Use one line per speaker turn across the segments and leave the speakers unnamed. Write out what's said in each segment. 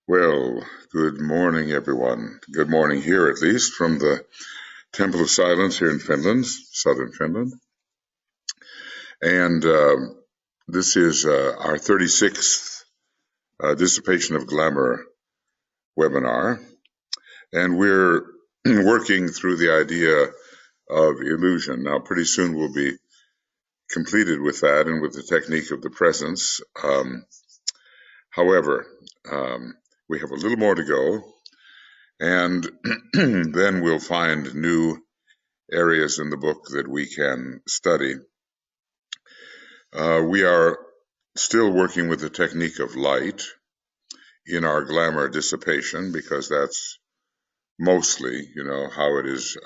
Well, good morning, everyone. Good morning here, at least, from the Temple of Silence here in Finland, southern Finland. And this is our 36th Dissipation of Glamour webinar. And we're working through the idea of illusion. Now, pretty soon we'll be completed with that and with the technique of the presence. However, we have a little more to go. And then we'll find new areas in the book that we can study. We are still working with the technique of light in our glamour dissipation, because that's mostly, how it is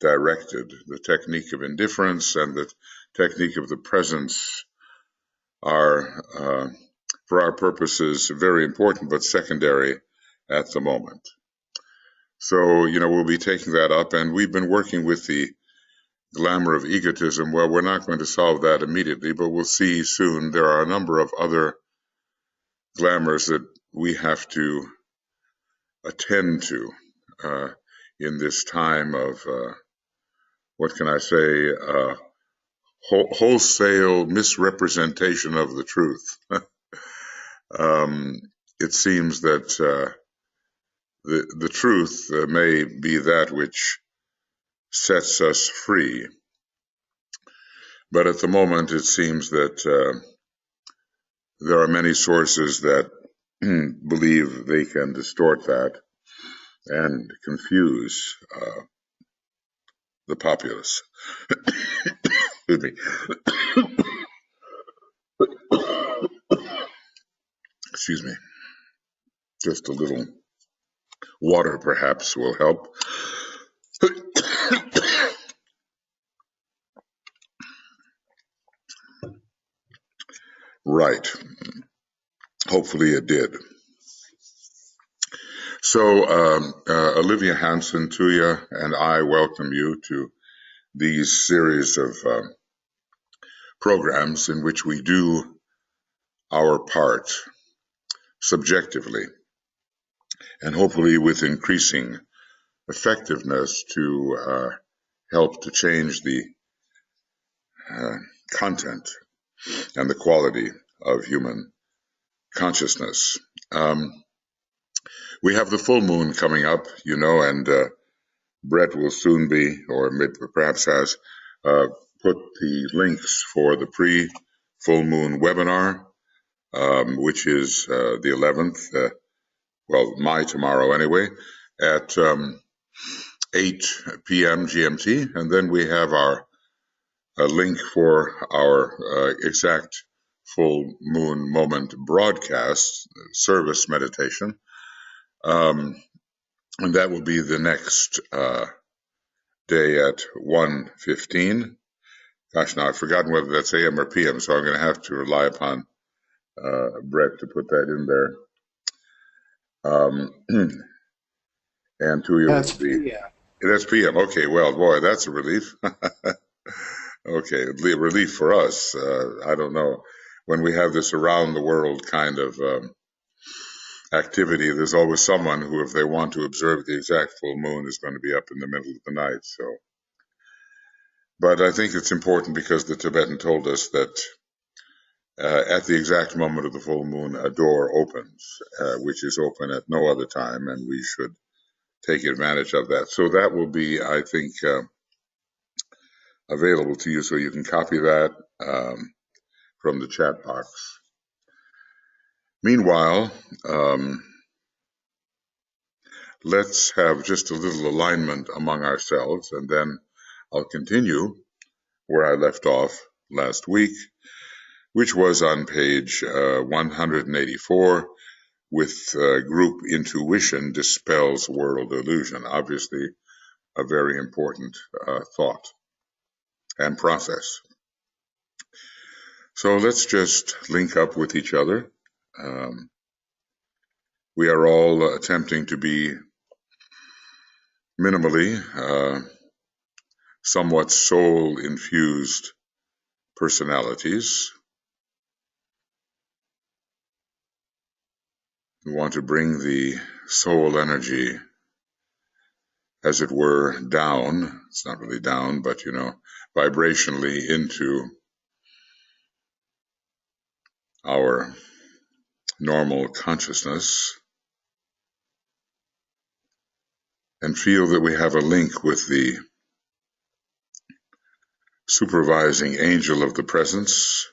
directed. The technique of indifference and the technique of the presence are, for our purposes, very important but secondary at the moment. So, we'll be taking that up, and we've been working with the glamour of egotism. Well, we're not going to solve that immediately, but we'll see soon. There are a number of other glamours that we have to attend to in this time of, what can I say, wholesale misrepresentation of the truth. It seems that the truth may be that which sets us free. But at the moment, it seems that there are many sources that believe they can distort that and confuse the populace. Excuse me. Excuse me. Just a little water, perhaps, will help. Right. Hopefully it did. So, Olivia, Hansen, Tuija, and I welcome you to these series of programs in which we do our part subjectively and hopefully with increasing effectiveness to help to change the content and the quality of human consciousness. We have the full moon coming up, and Brett will soon be, or perhaps has, put the links for the pre-full moon webinar, which is the 11th, my tomorrow anyway, at 8 p.m. GMT. And then we have a link for our exact full moon moment broadcast service meditation. And that will be the next day at 1:15. Gosh, now I've forgotten whether that's AM or PM, so I'm going to have to rely upon Brett to put that in there. And Tuija will be. That's PM. Okay, well, boy, that's a relief. Okay, relief for us. I don't know. When we have this around the world kind of activity, there's always someone who, if they want to observe the exact full moon, is going to be up in the middle of the night. So, but I think it's important because the Tibetan told us that at the exact moment of the full moon, a door opens, which is open at no other time, and we should take advantage of that. So that will be, I think, available to you, so you can copy that from the chat box. Meanwhile, let's have just a little alignment among ourselves, and then I'll continue where I left off last week, which was on page 184, with group intuition dispels world illusion. Obviously, a very important thought and process. So let's just link up with each other. We are all attempting to be minimally somewhat soul-infused personalities We want to bring the soul energy, as it were, down. It's not really down, but, vibrationally into our normal consciousness, and feel that we have a link with the supervising angel of the presence,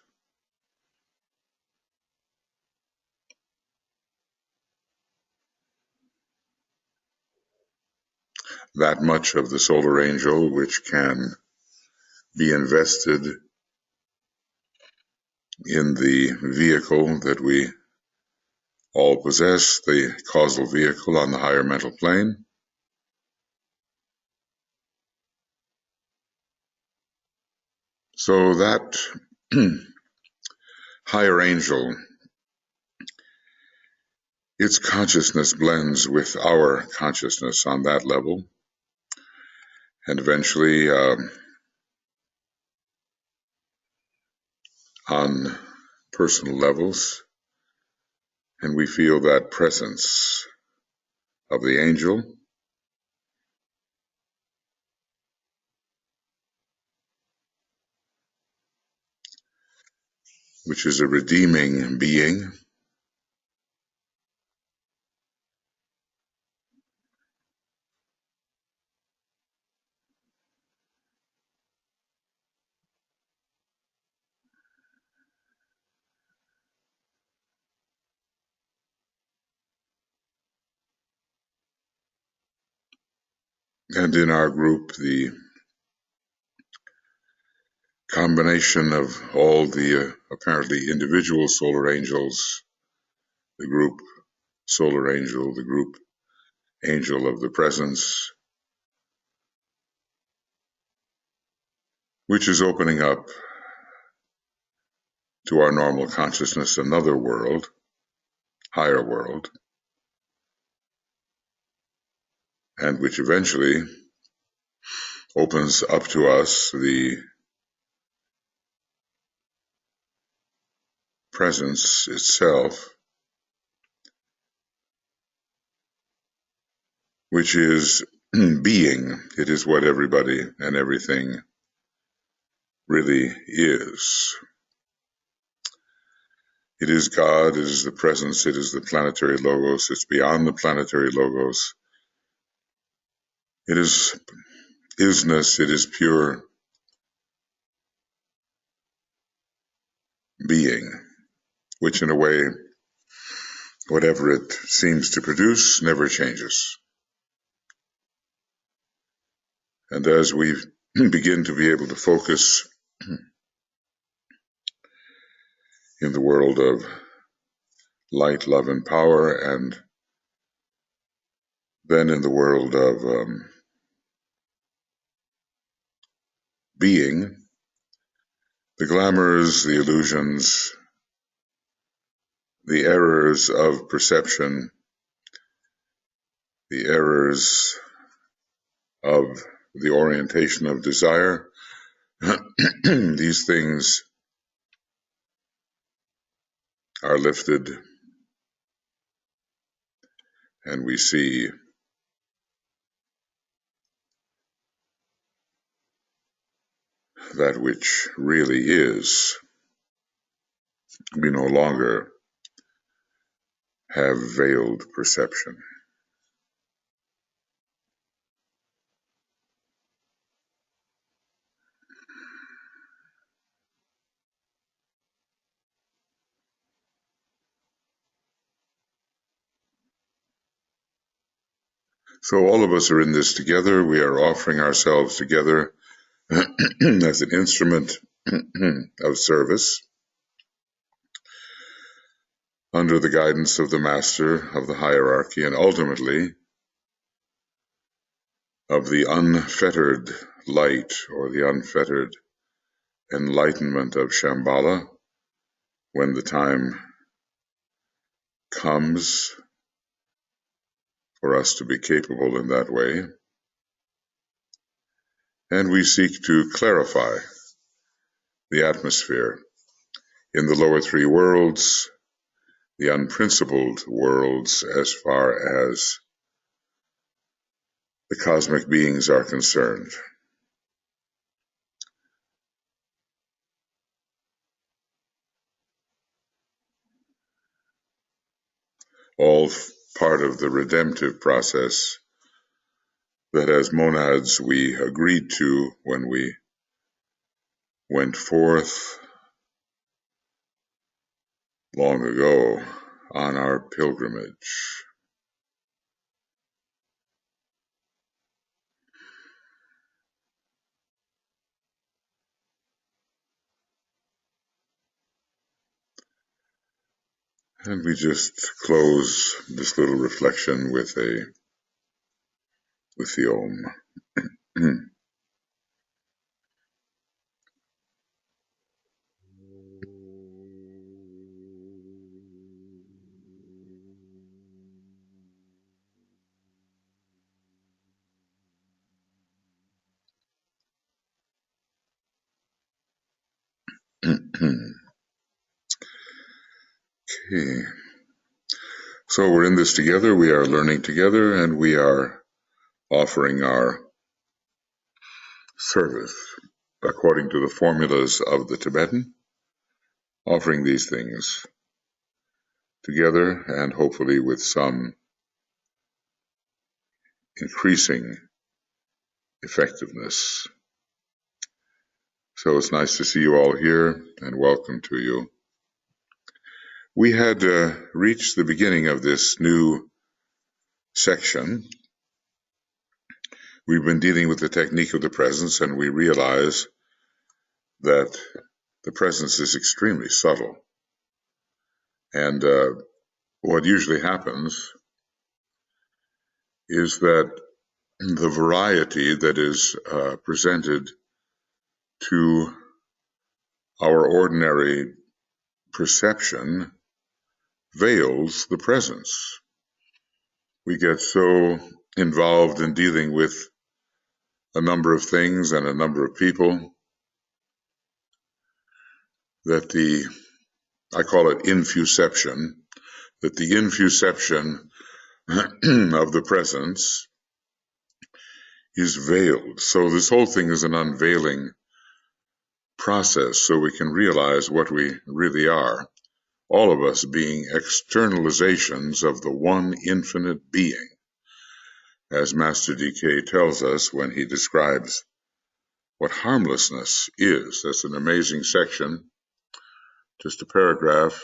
that much of the solar angel which can be invested in the vehicle that we all possess, the causal vehicle on the higher mental plane. So that higher angel, its consciousness blends with our consciousness on that level, and eventually on personal levels, and we feel that presence of the angel, which is a redeeming being, and in our group the combination of all the apparently individual solar angels, the group solar angel, the group angel of the presence, which is opening up to our normal consciousness another world, higher world, and which eventually opens up to us the presence itself, which is being. It is what everybody and everything really is. It is God, it is the presence, it is the planetary logos, it's beyond the planetary logos. It is isness, it is pure being, which in a way, whatever it seems to produce, never changes. And as we begin to be able to focus in the world of light, love, and power, and then in the world of being, the glamours, the illusions, the errors of perception, the errors of the orientation of desire, these things are lifted, and we see that which really is. We no longer have veiled perception. So all of us are in this together. We are offering ourselves together as an instrument of service under the guidance of the master of the hierarchy, and ultimately of the unfettered light or the unfettered enlightenment of Shambhala, when the time comes for us to be capable in that way. And we seek to clarify the atmosphere in the lower three worlds, the unprincipled worlds as far as the cosmic beings are concerned. All part of the redemptive process that as monads we agreed to when we went forth long ago on our pilgrimage. And we just close this little reflection with the Om. Okay. So we're in this together, we are learning together, and we are offering our service according to the formulas of the Tibetan, offering these things together and hopefully with some increasing effectiveness. So it's nice to see you all here, and welcome to you. We had reached the beginning of this new section. We've been dealing with the technique of the presence, and we realize that the presence is extremely subtle. And what usually happens is that the variety that is presented to our ordinary perception veils the presence. We get so involved in dealing with a number of things and a number of people that I call it infuception, that the infuception of the presence is veiled. So this whole thing is an unveiling process so we can realize what we really are, all of us being externalizations of the one infinite being, as Master DK tells us when he describes what harmlessness is. That's an amazing section, just a paragraph.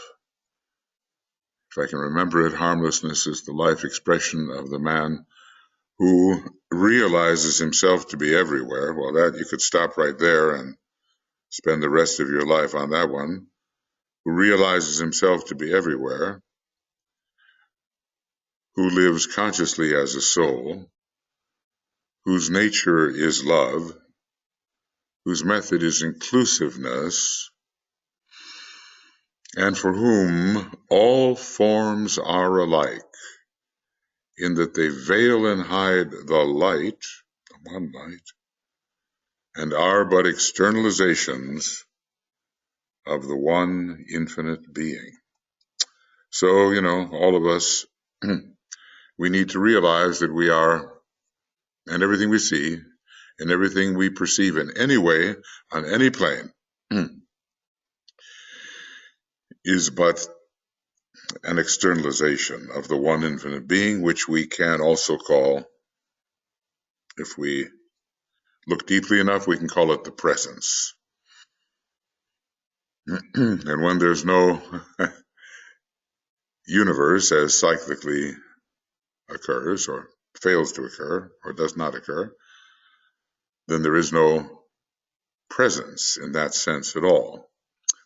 If I can remember it, harmlessness is the life expression of the man who realizes himself to be everywhere. Well, that you could stop right there and spend the rest of your life on that one. Who realizes himself to be everywhere, who lives consciously as a soul, whose nature is love, whose method is inclusiveness, and for whom all forms are alike, in that they veil and hide the light, the one light, and are but externalizations of the one infinite being. So, all of us, we need to realize that we are, and everything we see, and everything we perceive in any way, on any plane, is but an externalization of the one infinite being, which we can also call, if we look deeply enough, we can call it the presence. And when there's no universe as cyclically occurs, or fails to occur, or does not occur, then there is no presence in that sense at all.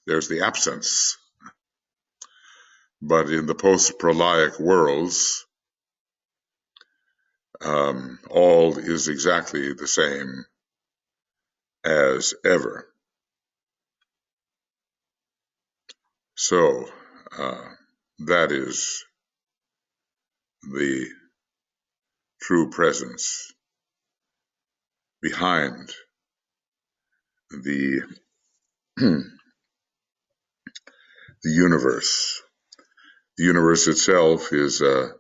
There's the absence. But in the post-prolaic worlds, all is exactly the same as ever. So that is the true presence behind the the universe. The universe itself is a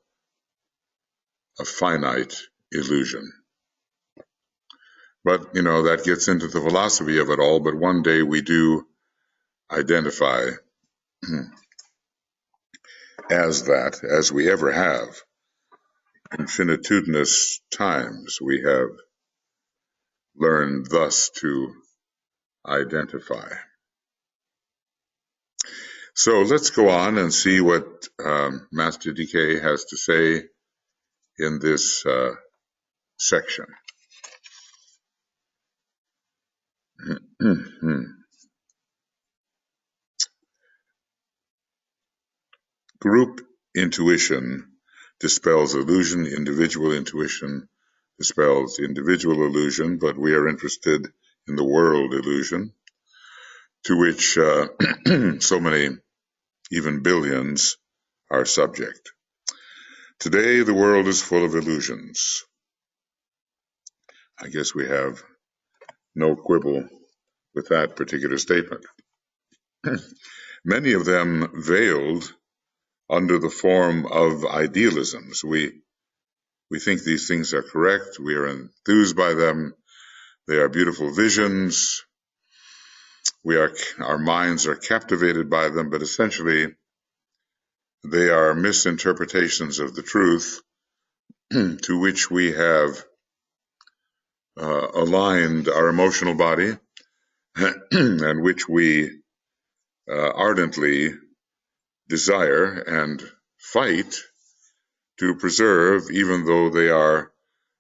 finite illusion. But, that gets into the philosophy of it all, but one day we do identify as that, as we ever have. Infinitudinous times we have learned thus to identify. So let's go on and see what Master DK has to say in this section. Group intuition dispels illusion. Individual intuition dispels individual illusion, but we are interested in the world illusion, to which so many, even billions, are subject. Today, the world is full of illusions. I guess we have no quibble with that particular statement. Many of them veiled under the form of idealisms. We think these things are correct. We are enthused by them. They are beautiful visions. Our minds are captivated by them, but essentially they are misinterpretations of the truth to which we have aligned our emotional body and which we ardently desire and fight to preserve, even though they are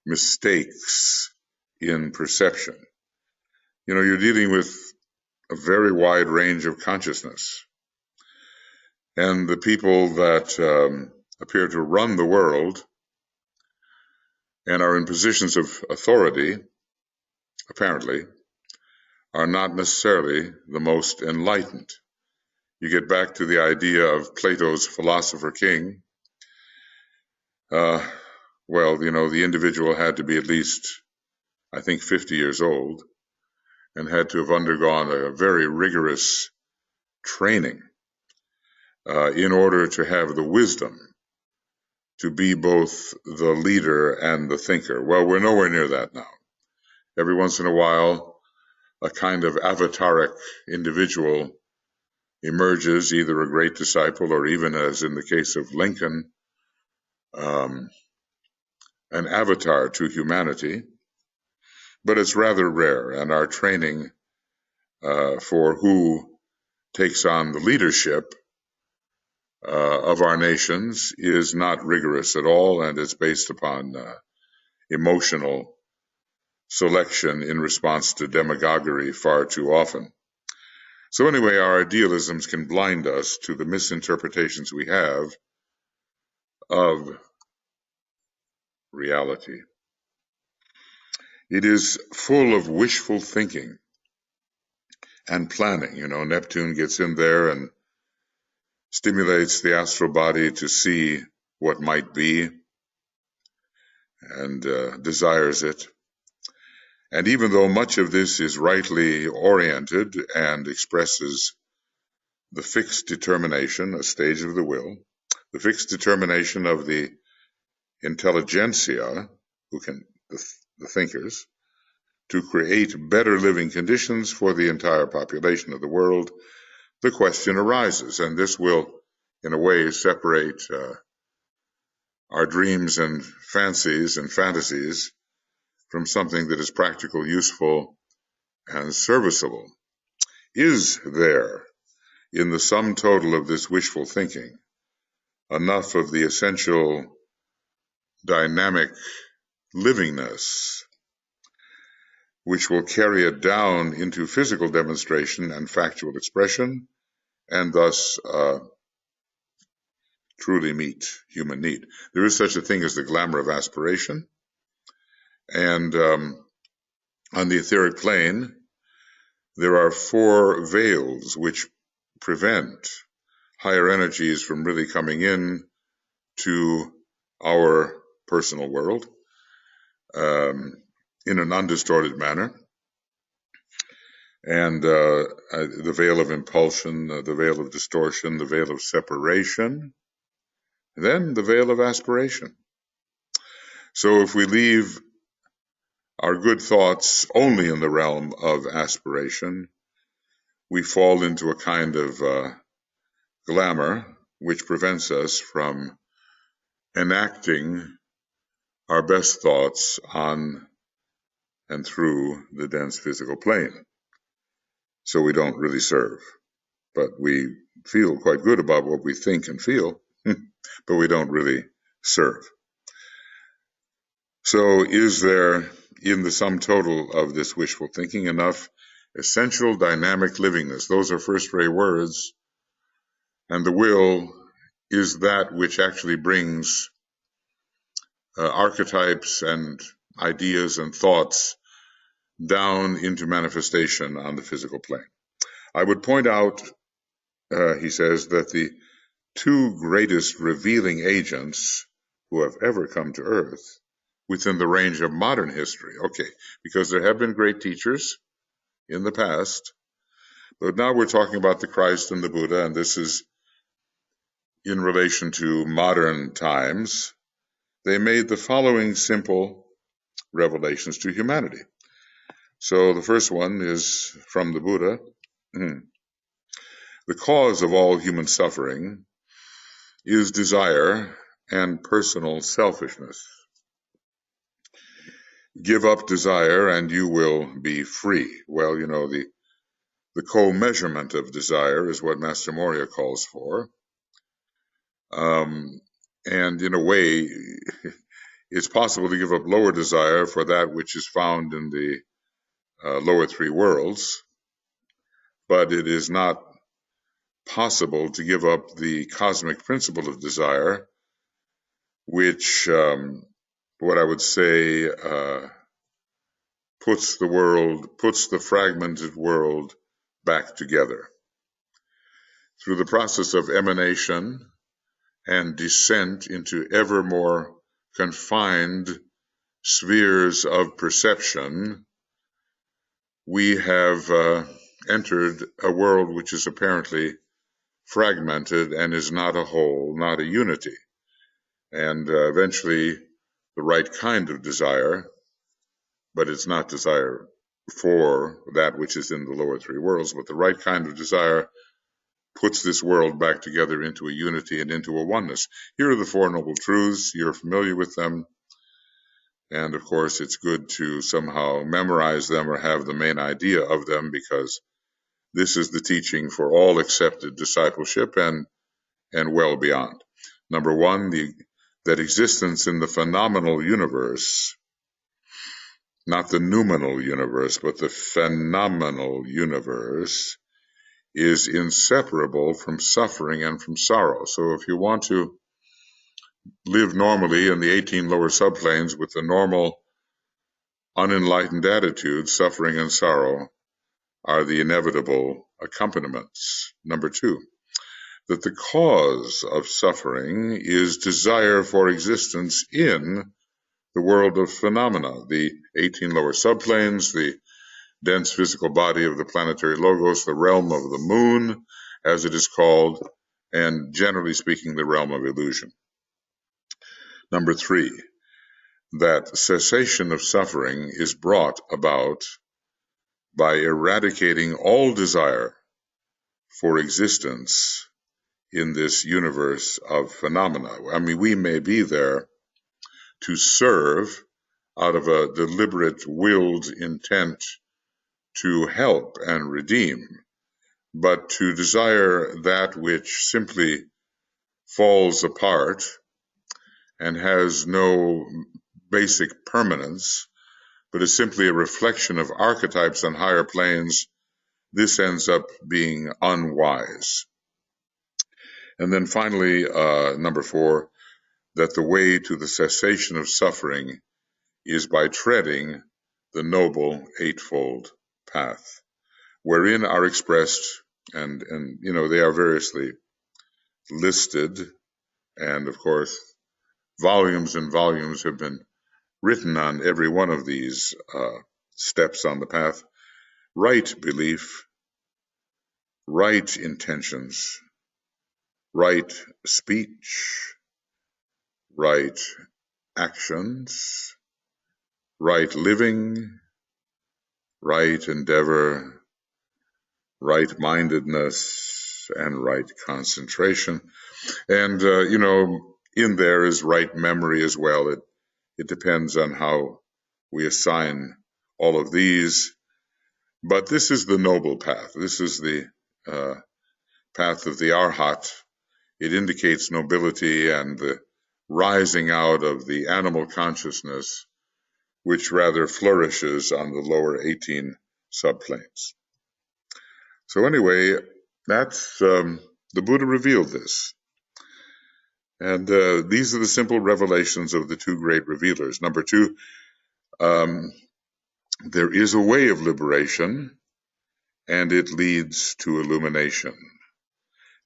mistakes in perception. You're dealing with a very wide range of consciousness. And the people that appear to run the world and are in positions of authority, apparently, are not necessarily the most enlightened. You get back to the idea of Plato's philosopher king. The individual had to be at least, I think, 50 years old and had to have undergone a very rigorous training in order to have the wisdom to be both the leader and the thinker. Well, we're nowhere near that now. Every once in a while, a kind of avataric individual emerges, either a great disciple or, even as in the case of Lincoln, an avatar to humanity. But it's rather rare, and our training for who takes on the leadership of our nations is not rigorous at all, and it's based upon emotional selection in response to demagoguery far too often. So anyway, our idealisms can blind us to the misinterpretations we have of reality. It is full of wishful thinking and planning. Neptune gets in there and stimulates the astral body to see what might be and desires it. And even though much of this is rightly oriented and expresses the fixed determination, a stage of the will, the fixed determination of the intelligentsia, the thinkers, to create better living conditions for the entire population of the world, the question arises, and this will, in a way, separate our dreams and fancies and fantasies from something that is practical, useful, and serviceable. Is there, in the sum total of this wishful thinking, enough of the essential dynamic livingness which will carry it down into physical demonstration and factual expression, and thus truly meet human need? There is such a thing as the glamour of aspiration, and on the etheric plane, there are 4 veils which prevent higher energies from really coming in to our personal world in an undistorted manner. And the veil of impulsion, the veil of distortion, the veil of separation, then the veil of aspiration. So if we leave our good thoughts only in the realm of aspiration, we fall into a kind of glamour which prevents us from enacting our best thoughts on and through the dense physical plane. So we don't really serve, but we feel quite good about what we think and feel, but we don't really serve. So is there, in the sum total of this wishful thinking, enough essential dynamic livingness? Those are first-rate words, and the will is that which actually brings archetypes and ideas and thoughts down into manifestation on the physical plane. I would point out, he says, that the two greatest revealing agents who have ever come to Earth within the range of modern history, okay, because there have been great teachers in the past, but now we're talking about the Christ and the Buddha, and this is in relation to modern times. They made the following simple revelations to humanity. So the first one is from the Buddha. The cause of all human suffering is desire and personal selfishness. Give up desire and you will be free. Well, you know, the co-measurement of desire is what Master Moria calls for. And in a way, it's possible to give up lower desire for that which is found in the lower three worlds, but it is not possible to give up the cosmic principle of desire, which, what I would say, puts the fragmented world back together. Through the process of emanation and descent into ever more confined spheres of perception, we have entered a world which is apparently fragmented and is not a whole, not a unity. And eventually the right kind of desire, but it's not desire for that which is in the lower three worlds, but the right kind of desire puts this world back together into a unity and into a oneness. Here are the Four Noble Truths. You're familiar with them. And of course, it's good to somehow memorize them or have the main idea of them, because this is the teaching for all accepted discipleship and well beyond. Number one, that existence in the phenomenal universe, not the noumenal universe, but the phenomenal universe, is inseparable from suffering and from sorrow. So if you want to live normally in the 18 lower subplanes with the normal unenlightened attitude, suffering and sorrow are the inevitable accompaniments. Number two, that the cause of suffering is desire for existence in the world of phenomena, the 18 lower subplanes, the dense physical body of the planetary logos, the realm of the moon, as it is called, and generally speaking, the realm of illusion. Number three, that cessation of suffering is brought about by eradicating all desire for existence in this universe of phenomena. I mean, we may be there to serve out of a deliberate, willed intent to help and redeem, but to desire that which simply falls apart and has no basic permanence, but is simply a reflection of archetypes on higher planes, this ends up being unwise. And then finally, number four, that the way to the cessation of suffering is by treading the noble eightfold path, wherein are expressed, and you know, they are variously listed, and of course, volumes and volumes have been written on every one of these steps on the path. Right belief, right intentions, right speech, right actions, right living, right endeavor, right-mindedness, and right concentration. And, in there is right memory as well. It depends on how we assign all of these. But this is the noble path. This is the path of the Arhat. It indicates nobility and the rising out of the animal consciousness, which rather flourishes on the lower 18 subplanes. So anyway, that's the Buddha revealed this. And these are the simple revelations of the two great revealers. Number two, there is a way of liberation, and it leads to illumination.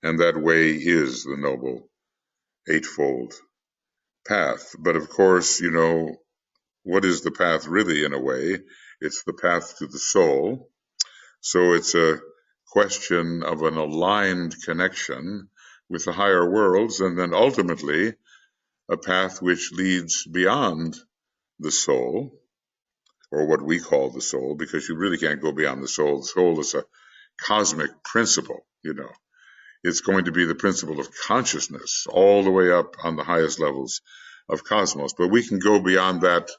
And that way is the Noble Eightfold Path. But of course, what is the path really in a way? It's the path to the soul. So it's a question of an aligned connection with the higher worlds, and then ultimately a path which leads beyond the soul, or what we call the soul, because you really can't go beyond the soul. The soul is a cosmic principle, It's going to be the principle of consciousness all the way up on the highest levels of cosmos. But we can go beyond that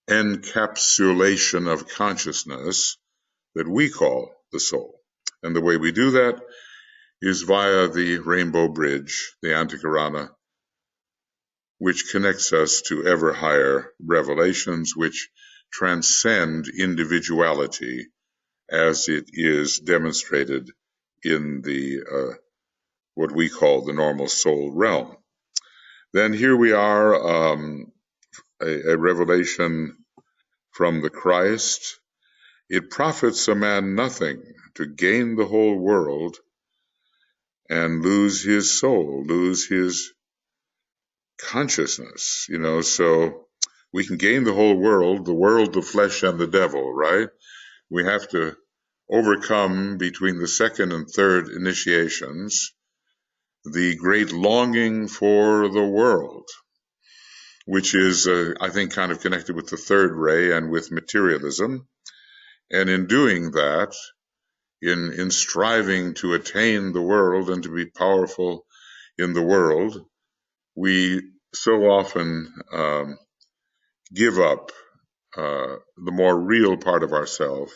encapsulation of consciousness that we call the soul. And the way we do that is via the Rainbow Bridge, the Antakarana, which connects us to ever higher revelations, which transcend individuality as it is demonstrated in the what we call the normal soul realm. Then here we are, a revelation from the Christ. It profits a man nothing to gain the whole world and lose his soul, lose his consciousness, so we can gain the whole world, the flesh, and the devil, right? We have to overcome between the second and third initiations the great longing for the world, which is, I think, kind of connected with the third ray and with materialism. And in doing that, in striving to attain the world and to be powerful in the world, we so often give up the more real part of ourself,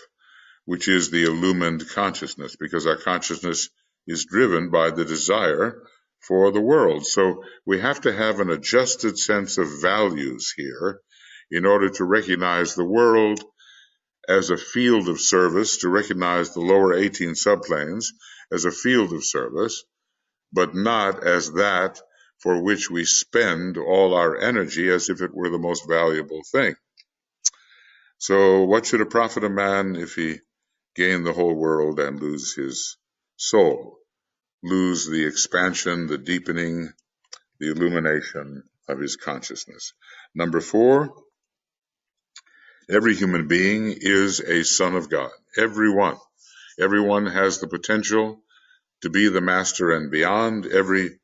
which is the illumined consciousness, because our consciousness is driven by the desire for the world. So we have to have an adjusted sense of values here in order to recognize the world as a field of service, to recognize the lower 18 subplanes as a field of service, but not as that for which we spend all our energy as if it were the most valuable thing. So what should it profit a man if he gain the whole world and lose his soul, lose the expansion, the deepening, the illumination of his consciousness? Number 4, every human being is a son of God. Everyone has the potential to be the master and beyond. Every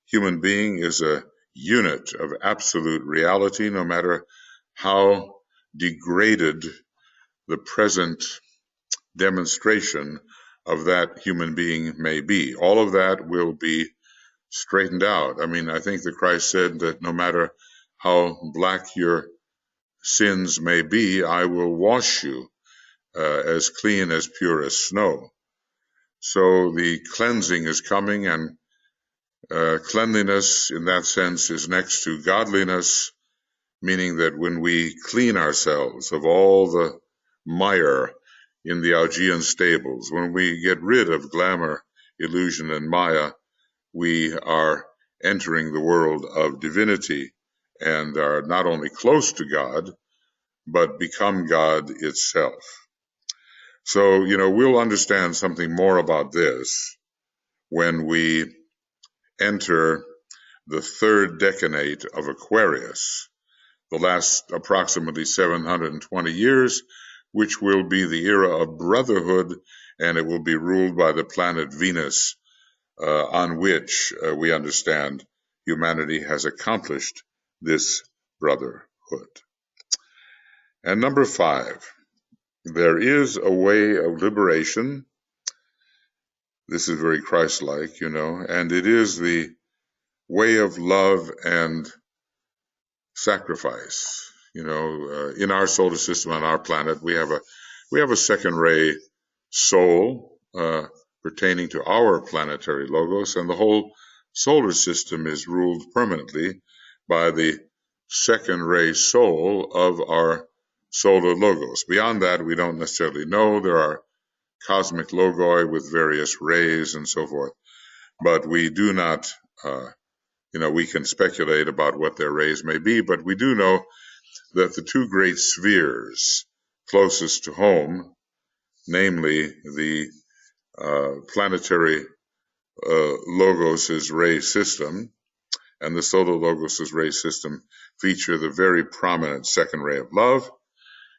human being is a unit of absolute reality, no matter how degraded the present demonstration of that human being may be. All of that will be straightened out. I think that Christ said that no matter how black your sins may be, I will wash you as clean, as pure as snow. So the cleansing is coming, and cleanliness in that sense is next to godliness, meaning that when we clean ourselves of all the mire in the Augean stables, when we get rid of glamour, illusion, and Maya, we are entering the world of divinity and are not only close to God, but become God itself. So, we'll understand something more about this when we enter the third decanate of Aquarius, the last approximately 720 years, which will be the era of brotherhood, and it will be ruled by the planet Venus, on which we understand humanity has accomplished this brotherhood. And number 5, there is a way of liberation. This is very Christ-like, and it is the way of love and sacrifice. In our solar system, on our planet, we have a second-ray soul pertaining to our planetary logos, and the whole solar system is ruled permanently by the second-ray soul of our solar logos. Beyond that, we don't necessarily know. There are cosmic logi with various rays and so forth, but we do not, we can speculate about what their rays may be, but we do know that the 2 great spheres closest to home, namely the planetary logos' ray system and the solar logos' ray system, feature the very prominent second ray of love.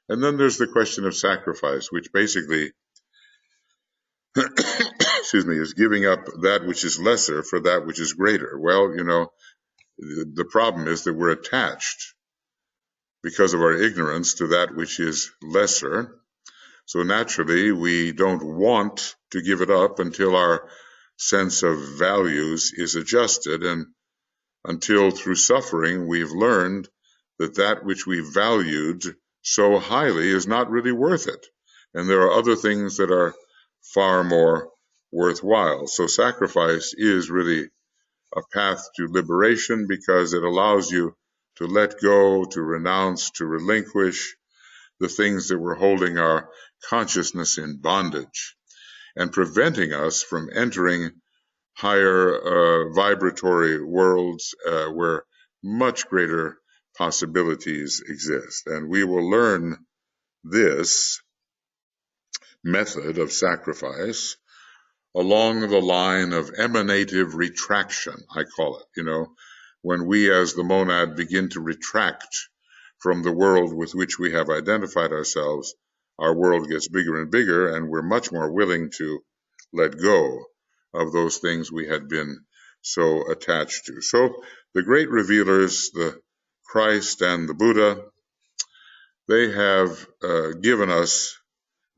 And then there's the question of sacrifice, which basically is giving up that which is lesser for that which is greater. Well, the problem is that we're attached because of our ignorance to that which is lesser. So naturally, we don't want to give it up until our sense of values is adjusted, and until through suffering we've learned that that which we valued so highly is not really worth it. And there are other things that are far more worthwhile. So sacrifice is really a path to liberation, because it allows you to let go, to renounce, to relinquish the things that were holding our consciousness in bondage and preventing us from entering higher vibratory worlds where much greater possibilities exist. And we will learn this method of sacrifice along the line of emanative retraction, I call it. When we as the monad begin to retract from the world with which we have identified ourselves, our world gets bigger and bigger, and we're much more willing to let go of those things we had been so attached to. So the great revealers, the Christ and the Buddha, they have given us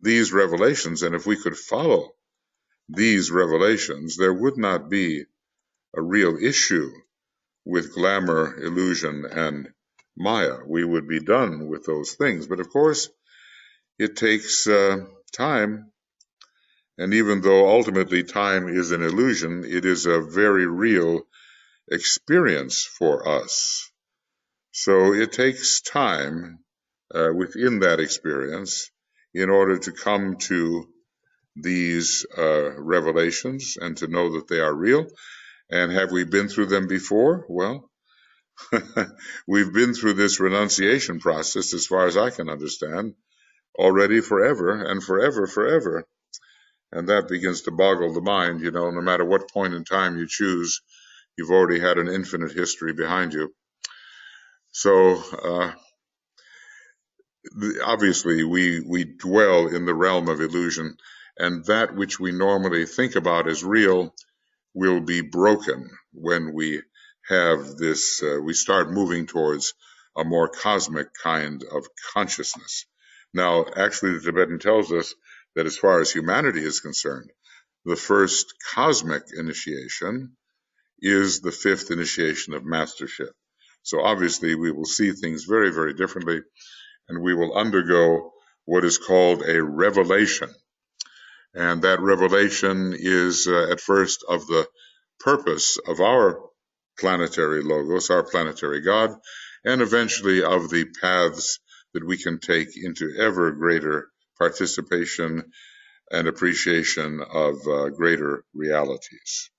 these revelations, and if we could follow these revelations, there would not be a real issue with glamour, illusion, and Maya. We would be done with those things. But of course, it takes time. And even though ultimately time is an illusion, it is a very real experience for us. So it takes time within that experience in order to come to these revelations and to know that they are real. And have we been through them before? Well, we've been through this renunciation process, as far as I can understand, already forever and forever. And that begins to boggle the mind. No matter what point in time you choose, you've already had an infinite history behind you. So obviously we dwell in the realm of illusion, and that which we normally think about as real will be broken when we have this, we start moving towards a more cosmic kind of consciousness. Now, actually, the Tibetan tells us that as far as humanity is concerned, the first cosmic initiation is the 5th initiation of mastership. So obviously, we will see things very, very differently, and we will undergo what is called a revelation. And that revelation is at first of the purpose of our planetary logos, our planetary God, and eventually of the paths that we can take into ever greater participation and appreciation of greater realities.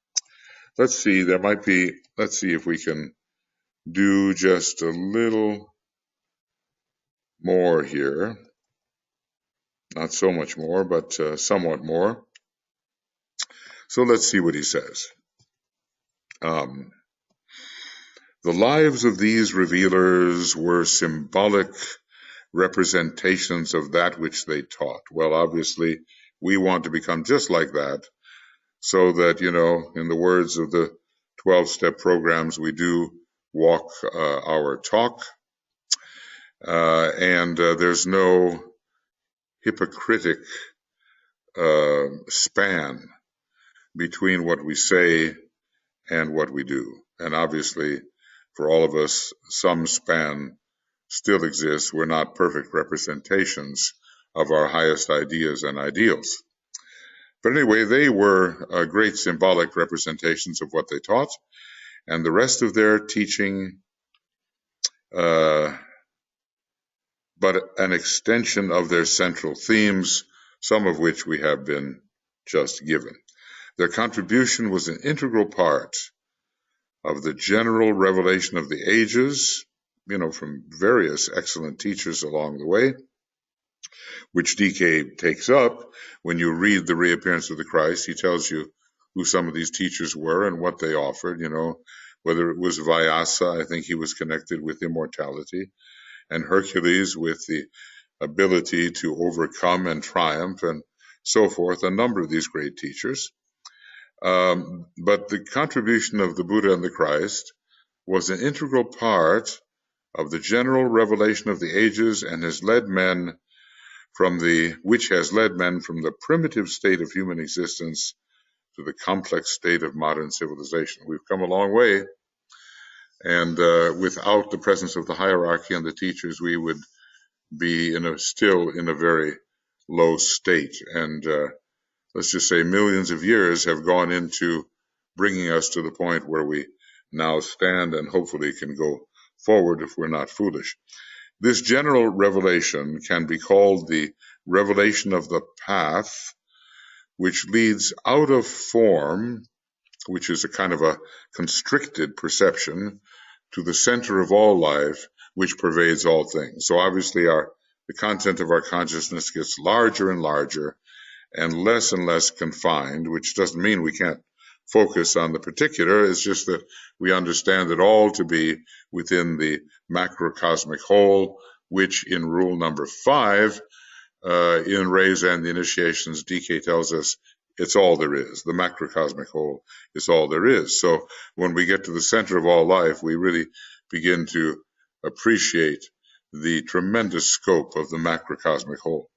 Let's see if we can do just a little more here. Not so much more, but somewhat more. So let's see what he says. The lives of these revealers were symbolic representations of that which they taught. Well, obviously, we want to become just like that, so that, in the words of the 12-step programs, we do walk our talk, and there's no hypocritic span between what we say and what we do. And obviously, for all of us, some span still exists. We're not perfect representations of our highest ideas and ideals. But anyway, they were great symbolic representations of what they taught, and the rest of their teaching, but an extension of their central themes, some of which we have been just given. Their contribution was an integral part of the general revelation of the ages, from various excellent teachers along the way, which DK takes up. When you read The Reappearance of the Christ, he tells you who some of these teachers were and what they offered, whether it was Vyasa, I think he was connected with immortality, and Hercules with the ability to overcome and triumph and so forth, a number of these great teachers. But the contribution of the Buddha and the Christ was an integral part of the general revelation of the ages and which has led men from the primitive state of human existence to the complex state of modern civilization. We've come a long way, and without the presence of the hierarchy and the teachers, we would be still in a very low state. And let's just say millions of years have gone into bringing us to the point where we now stand and hopefully can go forward if we're not foolish. This general revelation can be called the revelation of the path, which leads out of form, which is a kind of a constricted perception, to the center of all life, which pervades all things. So obviously the content of our consciousness gets larger and larger and less confined, which doesn't mean we can't focus on the particular. It's just that we understand it all to be within the macrocosmic whole, which in rule number 5, in Rays and the Initiations, DK tells us it's all there is. The macrocosmic whole is all there is. So when we get to the center of all life, we really begin to appreciate the tremendous scope of the macrocosmic whole.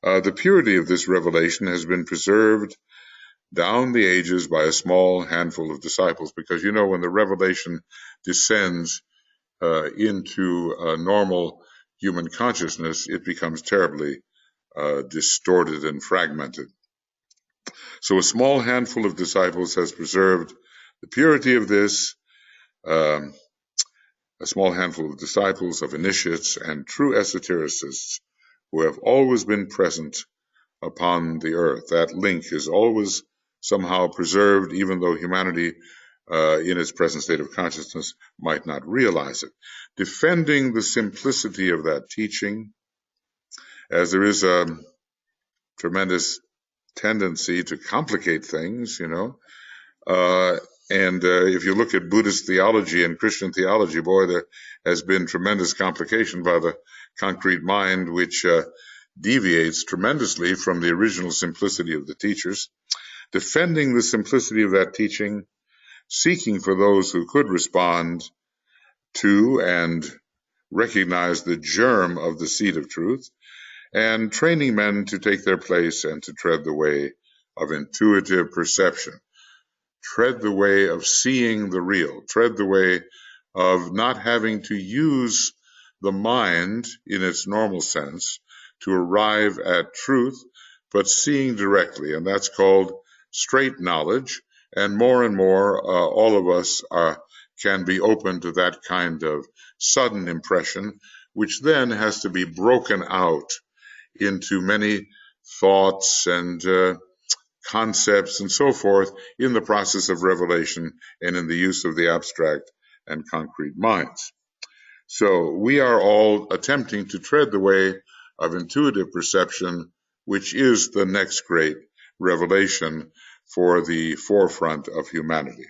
The purity of this revelation has been preserved down the ages by a small handful of disciples, because when the revelation descends into normal human consciousness, it becomes terribly distorted and fragmented. So a small handful of disciples has preserved the purity of this, a small handful of disciples, of initiates, and true esotericists who have always been present upon the earth. That link is always somehow preserved, even though humanity in its present state of consciousness might not realize it. Defending the simplicity of that teaching, as there is a tremendous tendency to complicate things, and if you look at Buddhist theology and Christian theology, boy, there has been tremendous complication by the concrete mind, which deviates tremendously from the original simplicity of the teachers. Defending the simplicity of that teaching, seeking for those who could respond to and recognize the germ of the seed of truth, and training men to take their place and to tread the way of intuitive perception, tread the way of seeing the real, tread the way of not having to use the mind in its normal sense to arrive at truth, but seeing directly, and that's called straight knowledge. And more all of us can be open to that kind of sudden impression, which then has to be broken out into many thoughts and concepts and so forth in the process of revelation and in the use of the abstract and concrete minds. So we are all attempting to tread the way of intuitive perception, which is the next great revelation for the forefront of humanity.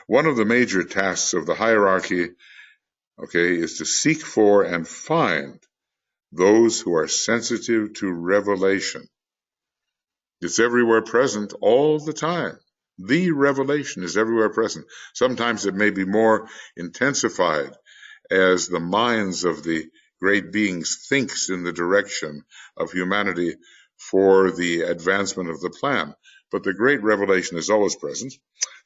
One of the major tasks of the hierarchy, is to seek for and find those who are sensitive to revelation. It's everywhere present all the time. The revelation is everywhere present. Sometimes it may be more intensified as the minds of the great beings thinks in the direction of humanity for the advancement of the plan. But the great revelation is always present.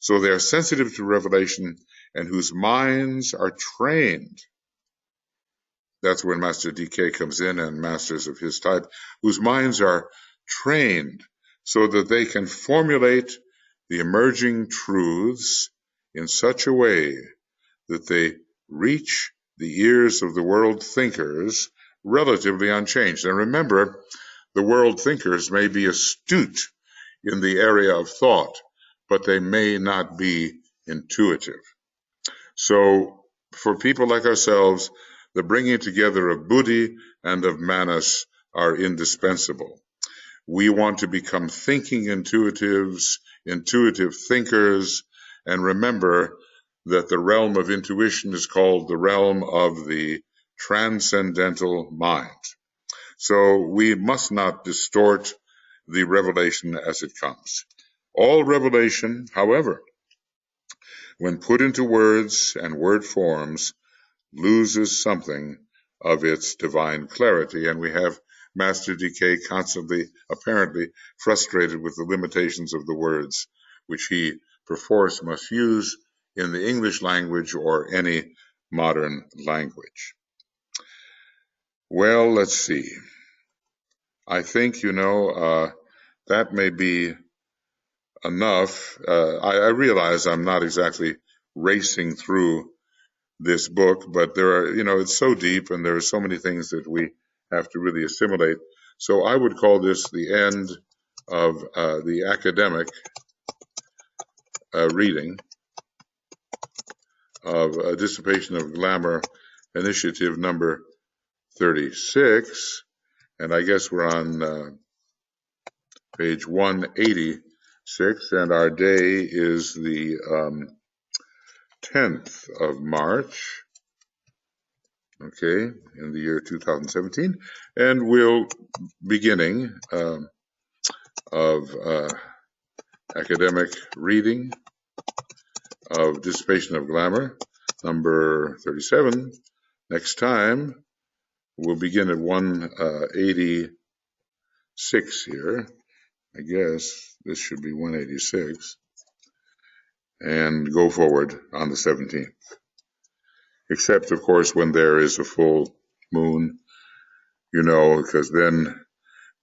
So they are sensitive to revelation and whose minds are trained. That's when Master DK comes in and masters of his type, whose minds are trained so that they can formulate the emerging truths in such a way that they reach the ears of the world thinkers relatively unchanged. And remember, the world thinkers may be astute in the area of thought, but they may not be intuitive. So for people like ourselves, the bringing together of buddhi and of manas are indispensable. We want to become thinking intuitives, intuitive thinkers, and remember that the realm of intuition is called the realm of the transcendental mind. So we must not distort the revelation as it comes. All revelation, however, when put into words and word forms, loses something of its divine clarity, and we have Master DK constantly, apparently, frustrated with the limitations of the words, which he perforce must use in the English language or any modern language. Well, let's see. I think, that may be enough. I realize I'm not exactly racing through this book, but there are, it's so deep and there are so many things that we have to really assimilate. So I would call this the end of the academic reading of Dissipation of Glamour Initiative number 36. And I guess we're on page 186, and our day is the 10th of March. Okay, in the year 2017, and we'll beginning of academic reading of Dissipation of Glamour, number 37. Next time, we'll begin at 186 here. I guess this should be 186, and go forward on the 17th. Except, of course, when there is a full moon, because then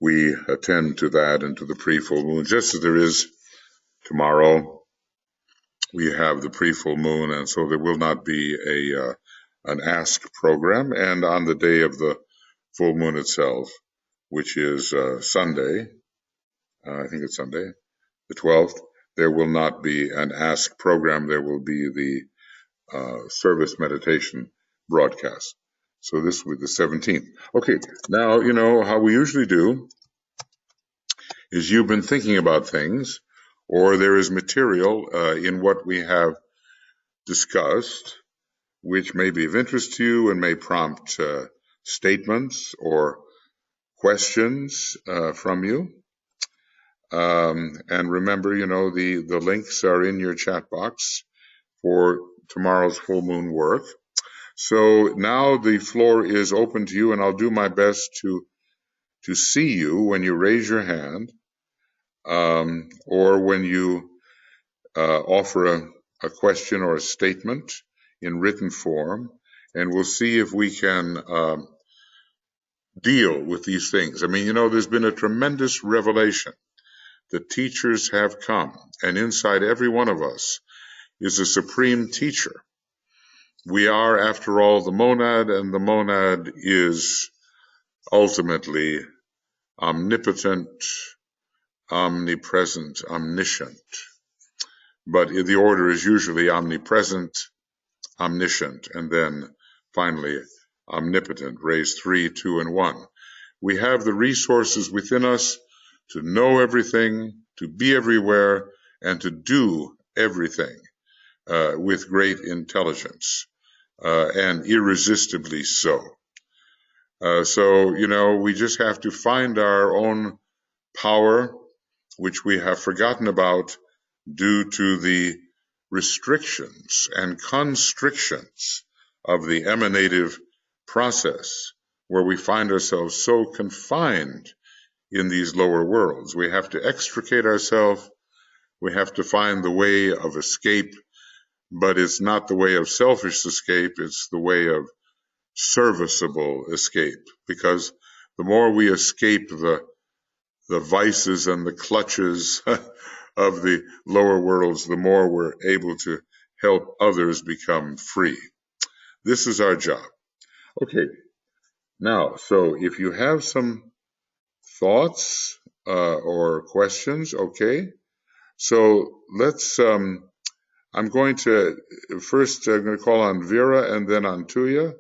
we attend to that and to the pre-full moon. Just as there is tomorrow, we have the pre-full moon, and so there will not be an Ask program. And on the day of the full moon itself, which is Sunday, I think it's Sunday, the 12th, there will not be an Ask program. There will be the service meditation broadcast. So this will be the 17th. Okay, now, how we usually do is you've been thinking about things, or there is material in what we have discussed, which may be of interest to you and may prompt statements or questions from you. And remember, the links are in your chat box for tomorrow's full moon work. So now the floor is open to you, and I'll do my best to see you when you raise your hand, or when you offer a question or a statement in written form, and we'll see if we can deal with these things. I mean, there's been a tremendous revelation. The teachers have come, and inside every one of us is a supreme teacher. We are, after all, the monad, and the monad is ultimately omnipotent, omnipresent, omniscient. But the order is usually omnipresent, omniscient, and then finally omnipotent, raised 3, 2, and 1. We have the resources within us to know everything, to be everywhere, and to do everything with great intelligence, and irresistibly so. So, we just have to find our own power, which we have forgotten about due to the restrictions and constrictions of the emanative process, where we find ourselves so confined in these lower worlds. We have to extricate ourselves. We have to find the way of escape, but it's not the way of selfish escape. It's the way of serviceable escape, because the more we escape the vices and the clutches of the lower worlds, the more we're able to help others become free. This is our job. Okay, now, so if you have some thoughts or questions, okay. So let's, I'm going to first, I'm going to call on Vera and then on Tuija.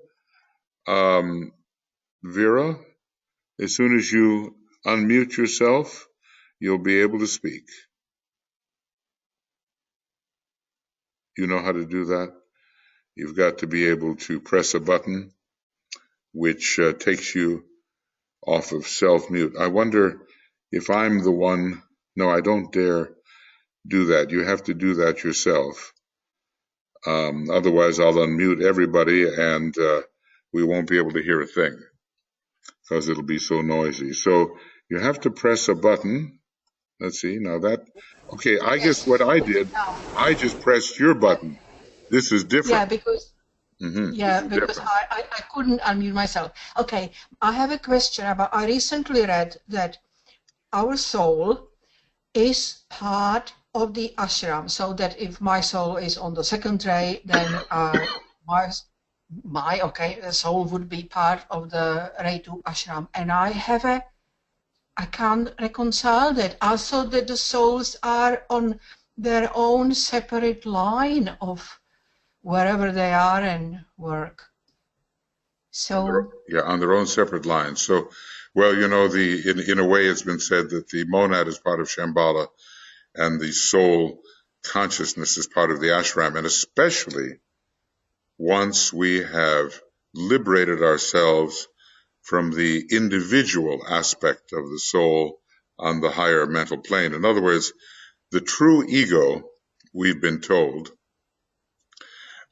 Vera, as soon as you unmute yourself, you'll be able to speak. You know how to do that? You've got to be able to press a button which takes you off of self-mute. I wonder if I'm the one. No, I don't dare do that. You have to do that yourself. Otherwise, I'll unmute everybody and we won't be able to hear a thing because it'll be so noisy. So you have to press a button. Let's see, now that, okay, I guess what I did, I just pressed your button. This is different.
Yeah, because I couldn't unmute myself. Okay, I have a question about, I recently read that our soul is part of the ashram, so that if my soul is on the second ray, then the soul would be part of the ray 2 ashram. And I can't reconcile that. I thought that the souls are on their own separate line of wherever they are and work. So
yeah, on their own separate lines. So, well, you know, in a way, it's been said that the monad is part of Shambhala, and the soul consciousness is part of the ashram, and especially once we have liberated ourselves from the individual aspect of the soul on the higher mental plane. In other words, the true ego, we've been told,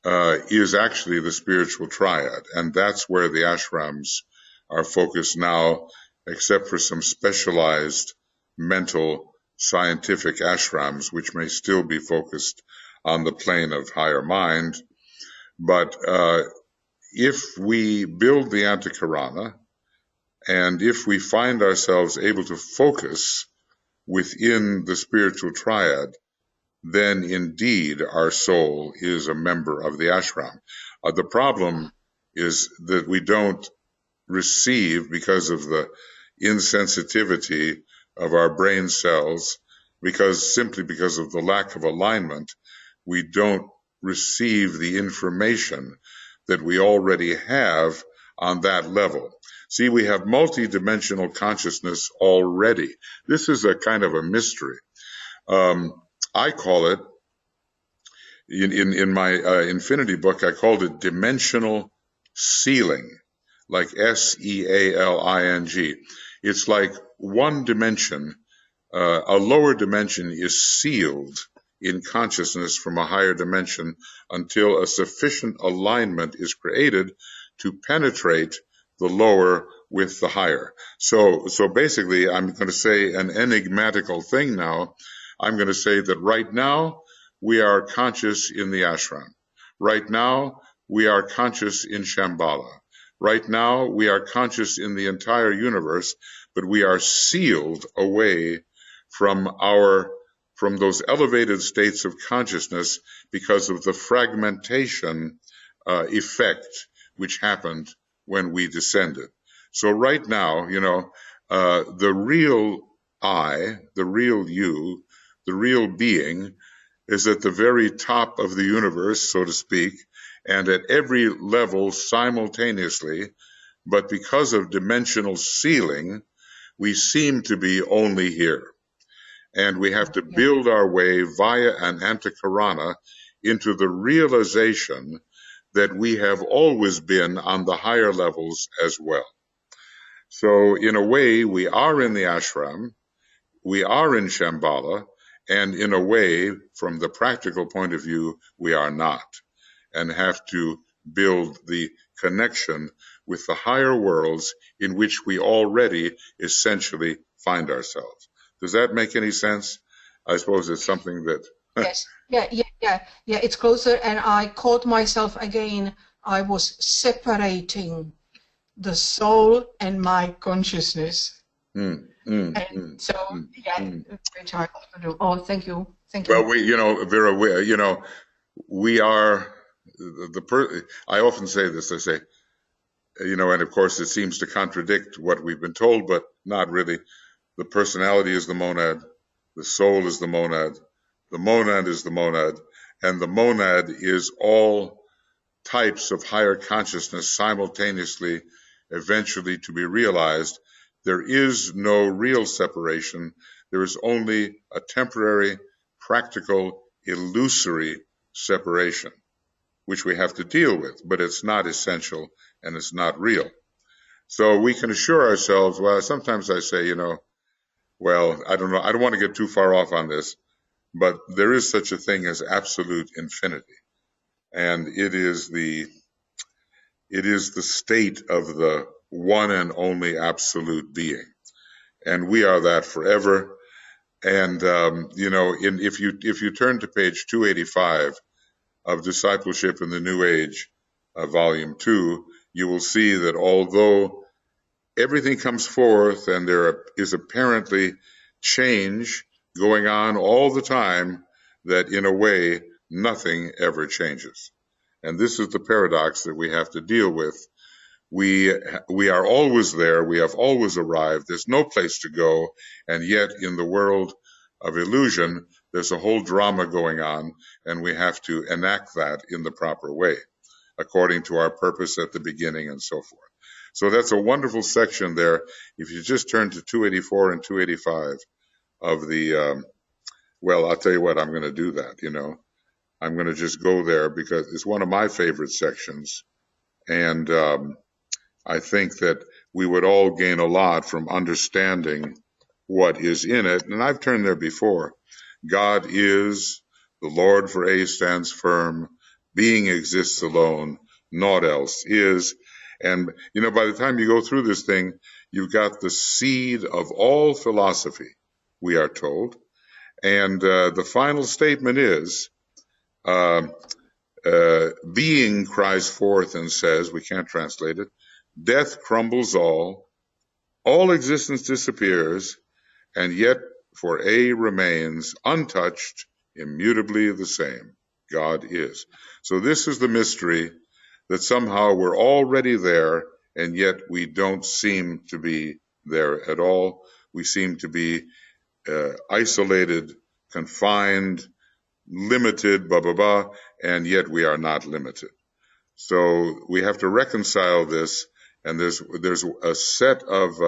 is actually the spiritual triad, and that's where the ashrams are focused now, except for some specialized mental scientific ashrams, which may still be focused on the plane of higher mind. But if we build the antakarana, and if we find ourselves able to focus within the spiritual triad, then indeed our soul is a member of the ashram. The problem is that we don't receive, because of the insensitivity of our brain cells, simply because of the lack of alignment, we don't receive the information that we already have on that level. See, we have multidimensional consciousness already. This is a kind of a mystery. I call it, in my infinity book, I called it dimensional sealing, like SEALING. It's like one dimension, a lower dimension is sealed in consciousness from a higher dimension until a sufficient alignment is created to penetrate the lower with the higher. So basically, I'm going to say an enigmatical thing now. I'm going to say that right now, we are conscious in the ashram. Right now, we are conscious in Shambhala. Right now, we are conscious in the entire universe, but we are sealed away from those elevated states of consciousness because of the fragmentation effect which happened when we descended. So right now, you know, the real I, the real you, the real being is at the very top of the universe, so to speak, and at every level simultaneously, but because of dimensional sealing, we seem to be only here. And we have to build our way via an antakarana into the realization that we have always been on the higher levels as well. So in a way, we are in the ashram, we are in Shambhala, And in a way, from the practical point of view, we are not, and have to build the connection with the higher worlds in which we already essentially find ourselves. Does that make any sense? I suppose it's something that...
Yes, yeah, it's closer, and I caught myself again. I was separating the soul and my consciousness. Which I often do. Oh, thank you.
Well, Vera, we are I often say this, I say, and of course it seems to contradict what we've been told, but not really. The personality is the monad, the soul is the monad is the monad, and the monad is all types of higher consciousness simultaneously, eventually to be realized. There is no real separation. There is only a temporary, practical, illusory separation, which we have to deal with, but it's not essential and it's not real. So we can assure ourselves, well, sometimes I say, well, I don't know, I don't want to get too far off on this, but there is such a thing as absolute infinity. And it is the state of the one and only absolute being. And we are that forever. And, if you turn to page 285 of Discipleship in the New Age, volume 2, you will see that although everything comes forth and there is apparently change going on all the time, that in a way, nothing ever changes. And this is the paradox that we have to deal with. We are always there. We have always arrived. There's no place to go. And yet in the world of illusion, there's a whole drama going on, and we have to enact that in the proper way, according to our purpose at the beginning and so forth. So that's a wonderful section there. If you just turn to 284 and 285 of the, well, I'll tell you what, I'm going to do that, I'm going to just go there because it's one of my favorite sections. And I think that we would all gain a lot from understanding what is in it. And I've turned there before. God is, the Lord for A stands firm, being exists alone, naught else is. And, by the time you go through this thing, you've got the seed of all philosophy, we are told. And the final statement is, being cries forth and says, we can't translate it, death crumbles all existence disappears, and yet for A remains untouched, immutably the same. God is. So this is the mystery, that somehow we're already there, and yet we don't seem to be there at all. We seem to be isolated, confined, limited, and yet we are not limited. So we have to reconcile this, and there's a set of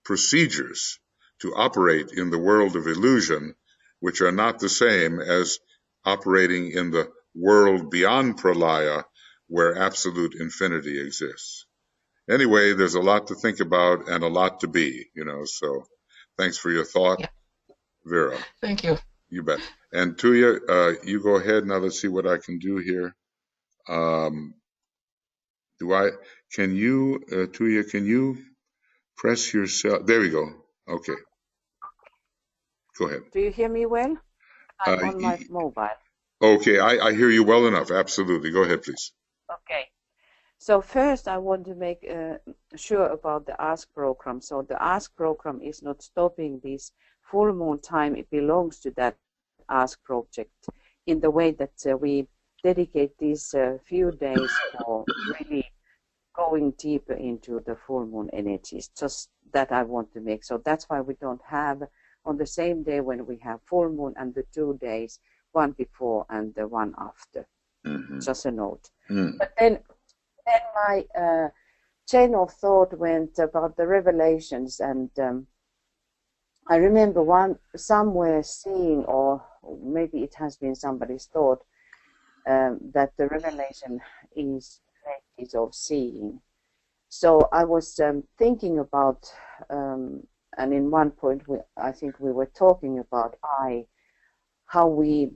procedures to operate in the world of illusion, which are not the same as operating in the world beyond pralaya, where absolute infinity exists. Anyway, there's a lot to think about and a lot to be, so thanks for your thought.
Yeah.
Vera.
Thank you.
You bet. And Tuija, you go ahead. Now let's see what I can do here. Tuija, can you press yourself? There we go. Okay. Go ahead.
Do you hear me well? I'm on my mobile.
Okay, I hear you well enough. Absolutely. Go ahead, please.
Okay. So first I want to make sure about the Ask program. So the Ask program is not stopping this full moon time. It belongs to that Ask project in the way that we dedicate these few days for really going deeper into the full moon energies. Just that I want to make. So that's why we don't have on the same day when we have full moon and the 2 days, one before and the one after. Just a note. But then my chain of thought went about the revelations, and I remember somewhere seeing, or maybe it has been somebody's thought, that the revelation is of seeing. So I was thinking about and in one point I think we were talking about how we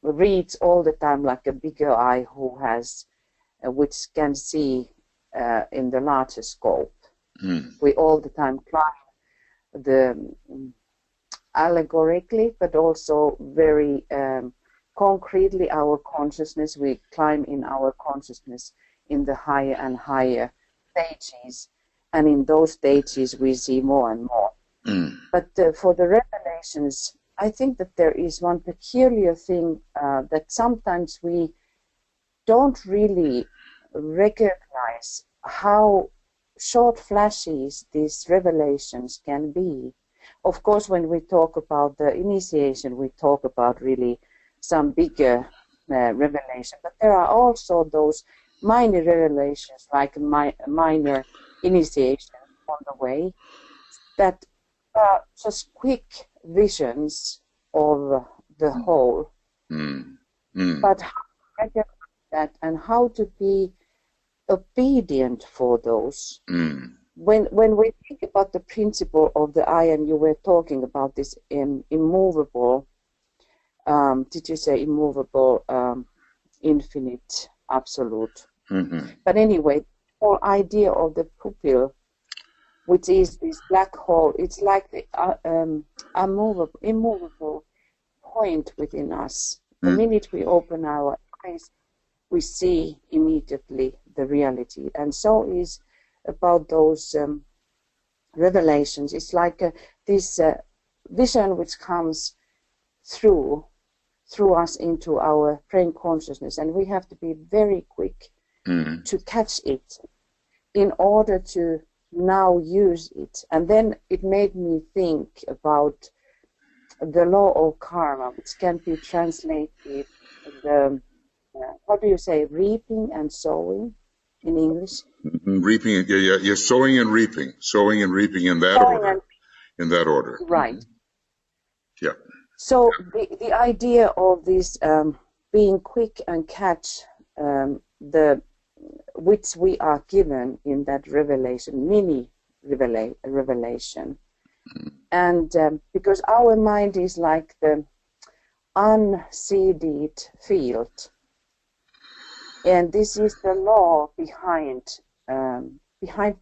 reads all the time like a bigger eye who has which can see in the larger scope. We all the time climb the allegorically, but also very concretely our consciousness. We climb in our consciousness in the higher and higher stages, and in those stages we see more and more. But for the revelations, I think that there is one peculiar thing that sometimes we don't really recognize how short flashes these revelations can be. Of course, when we talk about the initiation, we talk about really some bigger revelation, but there are also those minor revelations, like minor initiation on the way, that are just quick visions of the whole. But how to recognize that and how to be obedient for those. When we think about the principle of the I, and you were talking about this immovable, did you say immovable, infinite, absolute? But anyway, the whole idea of the pupil, which is this black hole, it's like the immovable point within us. The minute we open our eyes, we see immediately the reality. And so is about those revelations. It's like this vision which comes through us into our brain consciousness, and we have to be very quick to catch it in order to now use it. And then it made me think about the law of karma, which can be translated the how do you say, reaping and sowing in English?
Reaping, yeah, sowing and reaping in that order. In that order.
Right.
Yeah.
So the idea of this being quick and catch the which we are given in that revelation, mini revelation, and because our mind is like the unseeded field. And this is the law behind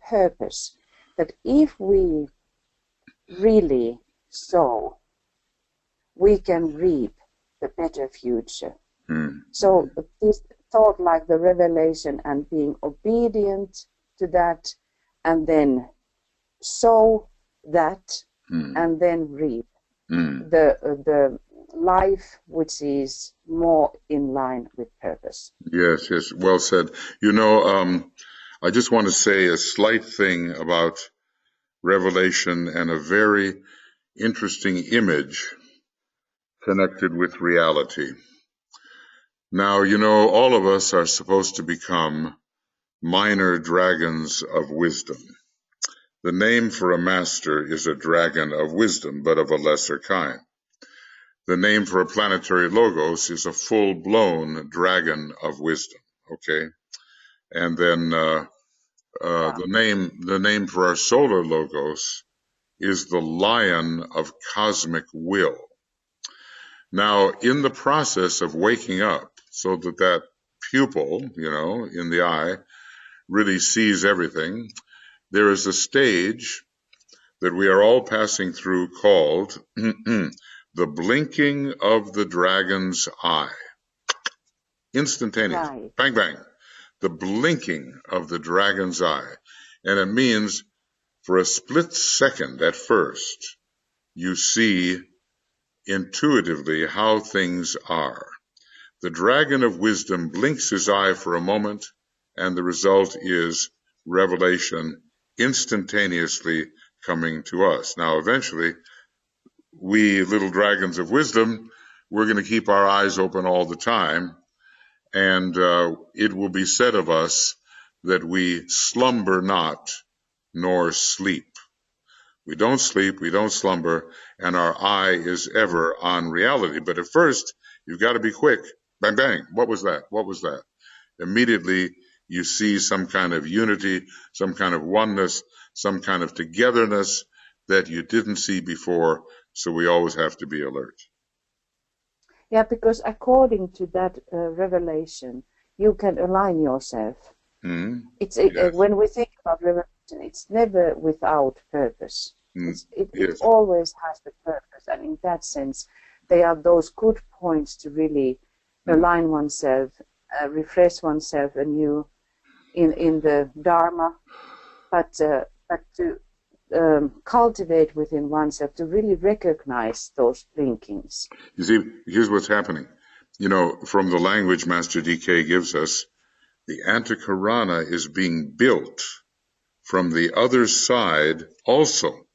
purpose, that if we really sow, we can reap the better future. So this thought like the revelation and being obedient to that, and then sow that, and then reap the life which is more in line with purpose.
Yes, well said. You know, I just want to say a slight thing about revelation and a very interesting image connected with reality. Now, you know, all of us are supposed to become minor dragons of wisdom. The name for a master is a dragon of wisdom, but of a lesser kind. The name for a planetary logos is a full-blown dragon of wisdom. Okay, and then the name for our solar logos is the lion of cosmic will. Now, in the process of waking up, so that pupil, you know, in the eye, really sees everything, there is a stage that we are all passing through called the blinking of the dragon's eye. Instantaneous. Right. Bang, bang. The blinking of the dragon's eye. And it means for a split second at first, you see intuitively how things are. The dragon of wisdom blinks his eye for a moment, and the result is revelation instantaneously coming to us. Now, eventually, we little dragons of wisdom, we're going to keep our eyes open all the time, and it will be said of us that we slumber not nor sleep. We don't sleep, we don't slumber, and our eye is ever on reality. But at first, you've got to be quick. Bang, bang. What was that? What was that? Immediately you see some kind of unity, some kind of oneness, some kind of togetherness that you didn't see before. So we always have to be alert.
Yeah, because according to that revelation, you can align yourself.
Mm-hmm.
Yes. When we think about revelation, it's never without purpose. It
yes.
always has the purpose, and in that sense, they are those good points to really align oneself, refresh oneself anew in the Dharma, but to cultivate within oneself to really recognize those blinkings.
You see, here's what's happening. You know, from the language Master DK gives us, the Antakarana is being built from the other side also.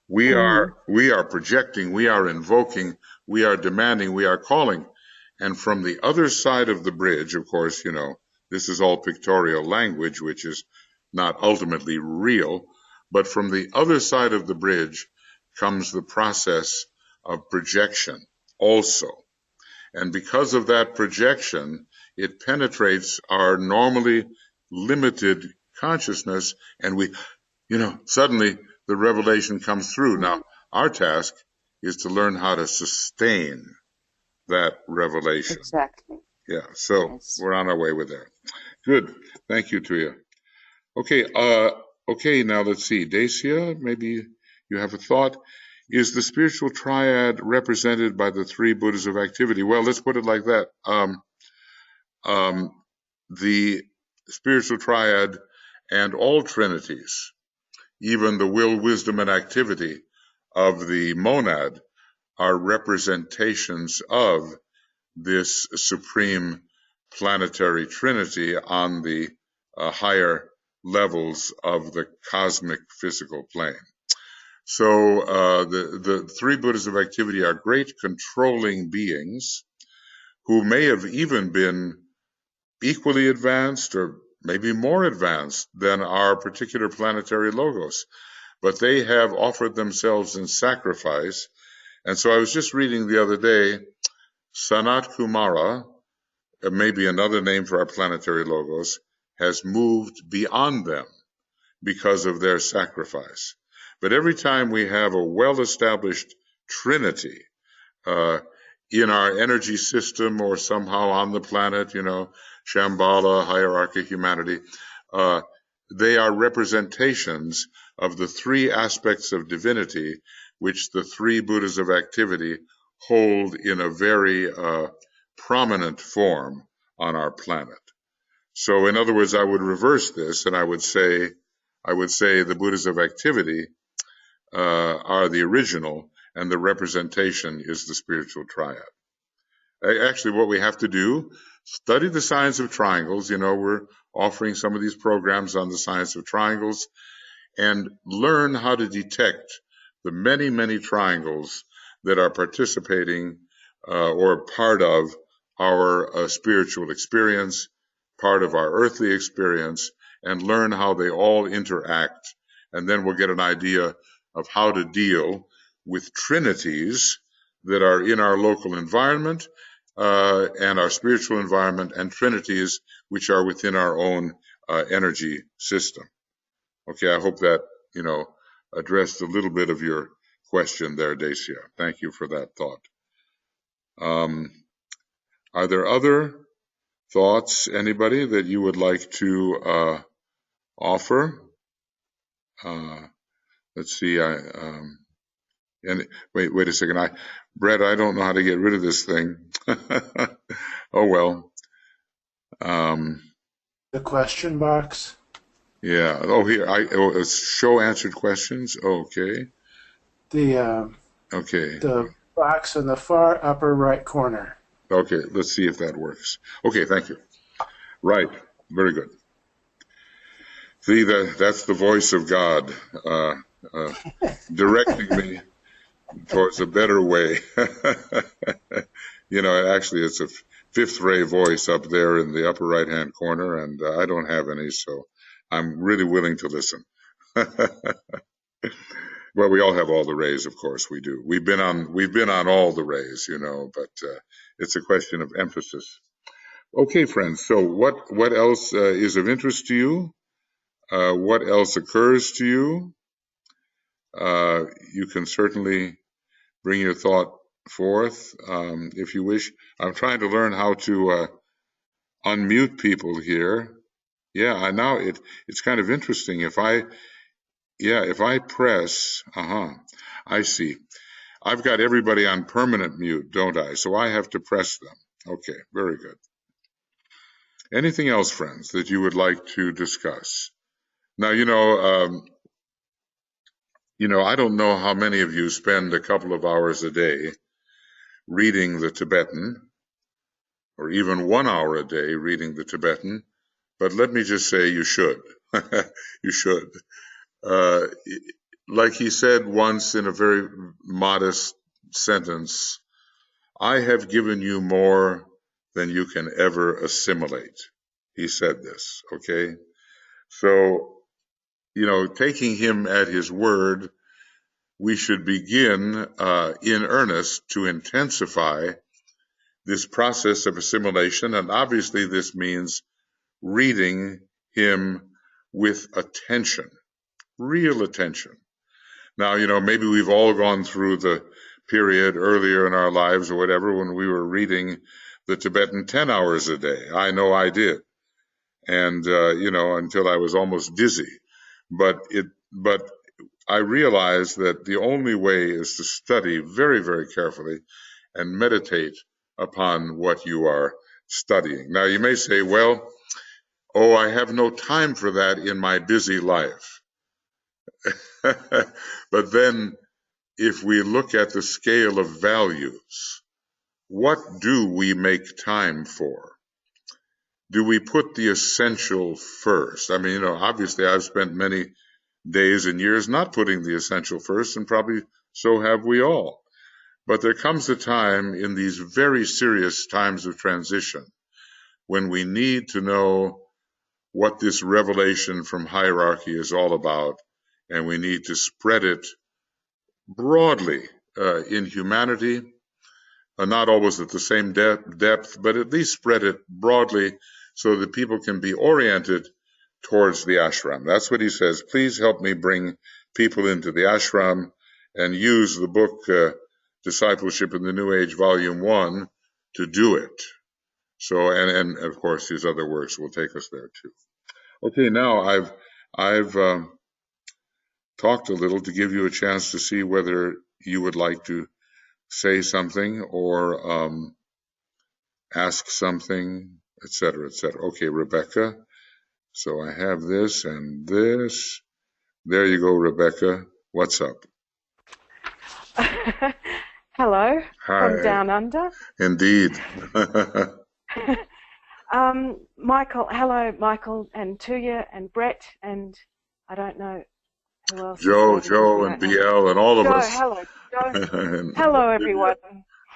We are projecting, we are invoking, we are demanding, we are calling. And from the other side of the bridge, of course, you know, this is all pictorial language, which is not ultimately real, but from the other side of the bridge comes the process of projection also. And because of that projection, it penetrates our normally limited consciousness, and we, you know, suddenly the revelation comes through. Now, our task is to learn how to sustain that revelation.
Exactly.
Yeah, so we're on our way with that. Good. Thank you, Tuija. Okay, now let's see. Dacia, maybe you have a thought. Is the spiritual triad represented by the three Buddhas of activity? Well, let's put it like that. The spiritual triad and all trinities, even the will, wisdom, and activity of the monad, are representations of this supreme planetary trinity on the higher levels of the cosmic physical plane. So the three Buddhas of activity are great controlling beings who may have even been equally advanced or maybe more advanced than our particular planetary logos, but they have offered themselves in sacrifice. And so I was just reading the other day, Sanat Kumara, maybe another name for our planetary logos, has moved beyond them because of their sacrifice. But every time we have a well-established trinity in our energy system or somehow on the planet, you know, Shambhala, hierarchy, humanity, they are representations of the three aspects of divinity which the three Buddhas of activity hold in a very prominent form on our planet. So in other words, I would reverse this and I would say the Buddhas of activity are the original and the representation is the spiritual triad. Actually, what we have to do, study the science of triangles. You know, we're offering some of these programs on the science of triangles, and learn how to detect the many, many triangles that are participating or part of our spiritual experience, part of our earthly experience, and learn how they all interact. And then we'll get an idea of how to deal with trinities that are in our local environment and our spiritual environment, and trinities which are within our own energy system. Okay, I hope that, you know, addressed a little bit of your question there, Dacia. Thank you for that thought. Are there other thoughts, anybody, that you would like to offer? Let's see. And wait a second. Brett, I don't know how to get rid of this thing. Oh well.
The question box.
Yeah. Oh, here. Show answered questions. Okay.
The box in the far upper right corner.
Okay. Let's see if that works. Okay. Thank you. Right. Very good. See, that's the voice of God directing me towards a better way. You know, actually, it's a fifth ray voice up there in the upper right-hand corner, and I don't have any, so I'm really willing to listen. Well, we all have all the rays, of course we do. We've been on all the rays, you know, but it's a question of emphasis. Okay, friends. So what else is of interest to you? What else occurs to you? You can certainly bring your thought forth if you wish. I'm trying to learn how to unmute people here. Yeah, I know it's kind of interesting. If I press, I see. I've got everybody on permanent mute, don't I? So I have to press them. Okay, very good. Anything else, friends, that you would like to discuss? Now, I don't know how many of you spend a couple of hours a day reading the Tibetan, or even 1 hour a day reading the Tibetan, but let me just say you should. You should. Uh, like he said once in a very modest sentence, I have given you more than you can ever assimilate. He said this, okay? So, taking him at his word, we should begin in earnest to intensify this process of assimilation. And obviously this means reading him with attention, real attention. Now, maybe we've all gone through the period earlier in our lives or whatever when we were reading the Tibetan 10 hours a day. I know I did. And, until I was almost dizzy. But I realized that the only way is to study very, very carefully and meditate upon what you are studying. Now, you may say, well, I have no time for that in my busy life. But then, if we look at the scale of values, what do we make time for? Do we put the essential first? I mean, obviously I've spent many days and years not putting the essential first, and probably so have we all. But there comes a time in these very serious times of transition when we need to know what this revelation from hierarchy is all about, and we need to spread it broadly in humanity, not always at the same depth, but at least spread it broadly so that people can be oriented towards the ashram. That's what he says. Please help me bring people into the ashram, and use the book Discipleship in the New Age, Volume 1, to do it. So, and of course, his other works will take us there too. Okay, now I've talked a little to give you a chance to see whether you would like to say something or ask something, etc., etc. Okay, Rebecca. So I have this and this. There you go, Rebecca. What's up?
Hello.
Hi.
From down under.
Indeed.
Michael, hello, Michael and Tuija and Brett and I don't know who else.
Joe and BL and all of us.
Hello, Joe. Hello, everyone.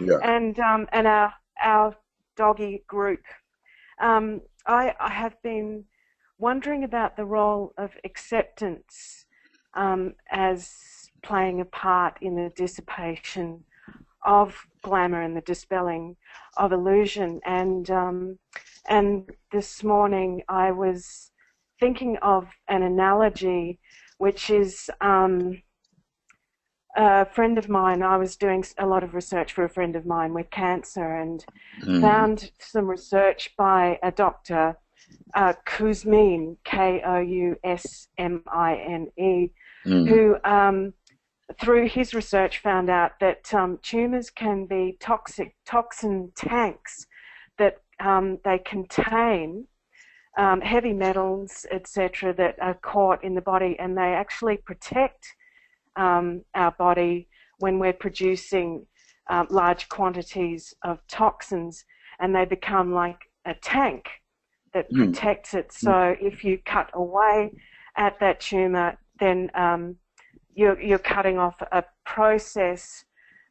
Yeah.
And our doggy group. I have been wondering about the role of acceptance as playing a part in the dissipation of glamour and the dispelling of illusion. And this morning I was thinking of an analogy, which is a friend of mine. I was doing a lot of research for a friend of mine with cancer, and found some research by a doctor, Kousmine, Kousmine, who through his research found out that tumours can be toxin tanks, that they contain heavy metals, etc., that are caught in the body, and they actually protect our body when we're producing large quantities of toxins, and they become like a tank that protects it. So if you cut away at that tumour, then you're cutting off a process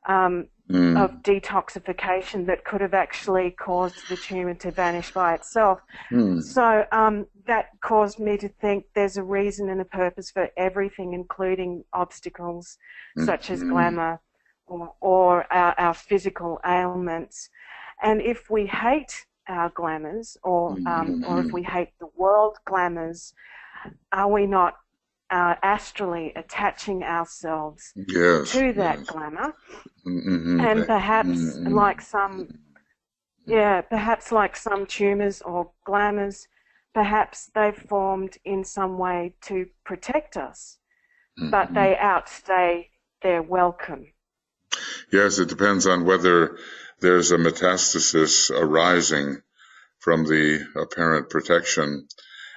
of detoxification that could have actually caused the tumour to vanish by itself. So that caused me to think there's a reason and a purpose for everything, including obstacles such as glamour or our physical ailments. And if we hate our glamours, or if we hate the world glamours, are we not astrally attaching ourselves to that glamour? And perhaps like some tumors or glamours, perhaps they've formed in some way to protect us, but they outstay their welcome.
Yes, it depends on whether there's a metastasis arising from the apparent protection.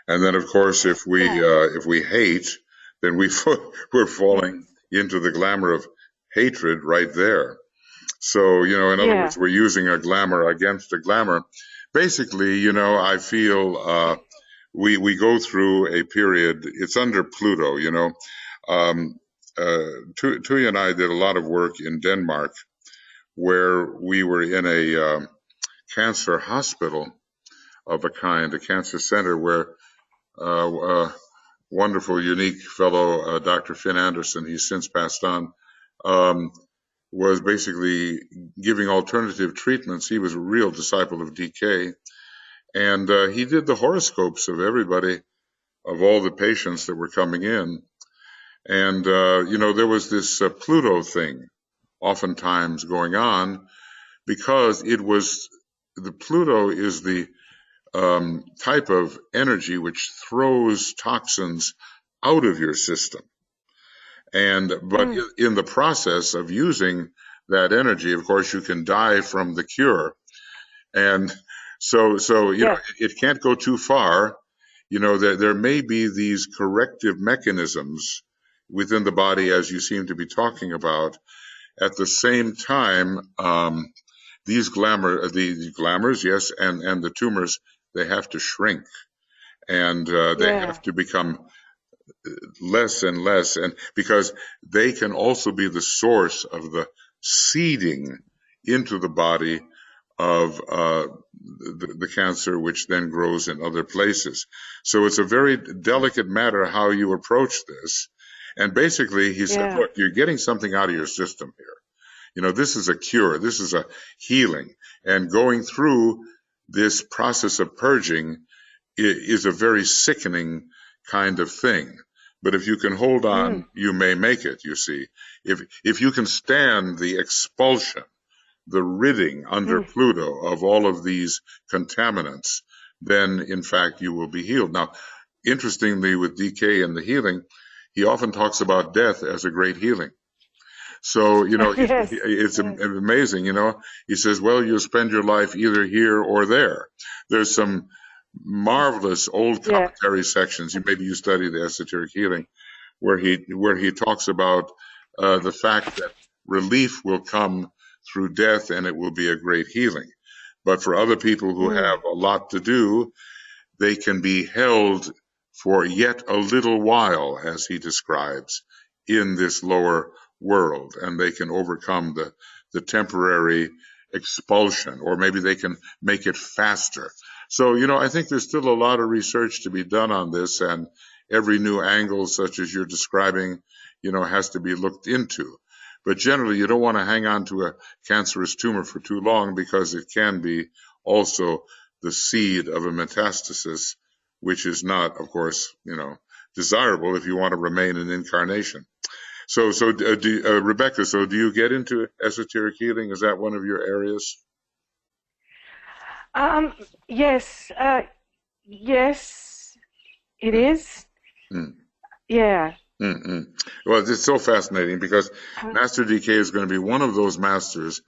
And then, of course, if we hate, then we're falling into the glamour of hatred right there. So, in other words, we're using a glamour against a glamour. Basically, I feel we go through a period. It's under Pluto, Tuija and I did a lot of work in Denmark, where we were in a cancer hospital of a kind, a cancer center, where a wonderful, unique fellow, Dr. Finn Anderson, he's since passed on, was basically giving alternative treatments. He was a real disciple of DK, and he did the horoscopes of everybody, of all the patients that were coming in. And, there was this Pluto thing oftentimes going on, because the Pluto is the type of energy which throws toxins out of your system. But in the process of using that energy, of course, you can die from the cure. And so it can't go too far. There may be these corrective mechanisms within the body, as you seem to be talking about. At the same time, these glamours, yes, and the tumors, they have to shrink, and they have to become less and less, and because they can also be the source of the seeding into the body of the cancer, which then grows in other places. So it's a very delicate matter how you approach this. And basically, he said, look, you're getting something out of your system here. This is a cure. This is a healing. And going through this process of purging is a very sickening kind of thing. But if you can hold on, you may make it, you see. If you can stand the expulsion, the ridding under Pluto of all of these contaminants, then, in fact, you will be healed. Now, interestingly, with DK and the healing, he often talks about death as a great healing. So, it's amazing, He says, well, you'll spend your life either here or there. There's some marvelous old commentary sections. Maybe you study the esoteric healing, where he talks about the fact that relief will come through death, and it will be a great healing. But for other people who have a lot to do, they can be held for yet a little while, as he describes, in this lower world, and they can overcome the temporary expulsion, or maybe they can make it faster. So, I think there's still a lot of research to be done on this, and every new angle, such as you're describing, has to be looked into. But generally, you don't want to hang on to a cancerous tumor for too long, because it can be also the seed of a metastasis, which is not, of course, desirable if you want to remain in incarnation. So, Rebecca, do you get into esoteric healing? Is that one of your areas?
Yes, it is. Yeah.
Well, it's so fascinating, because Master DK is going to be one of those masters.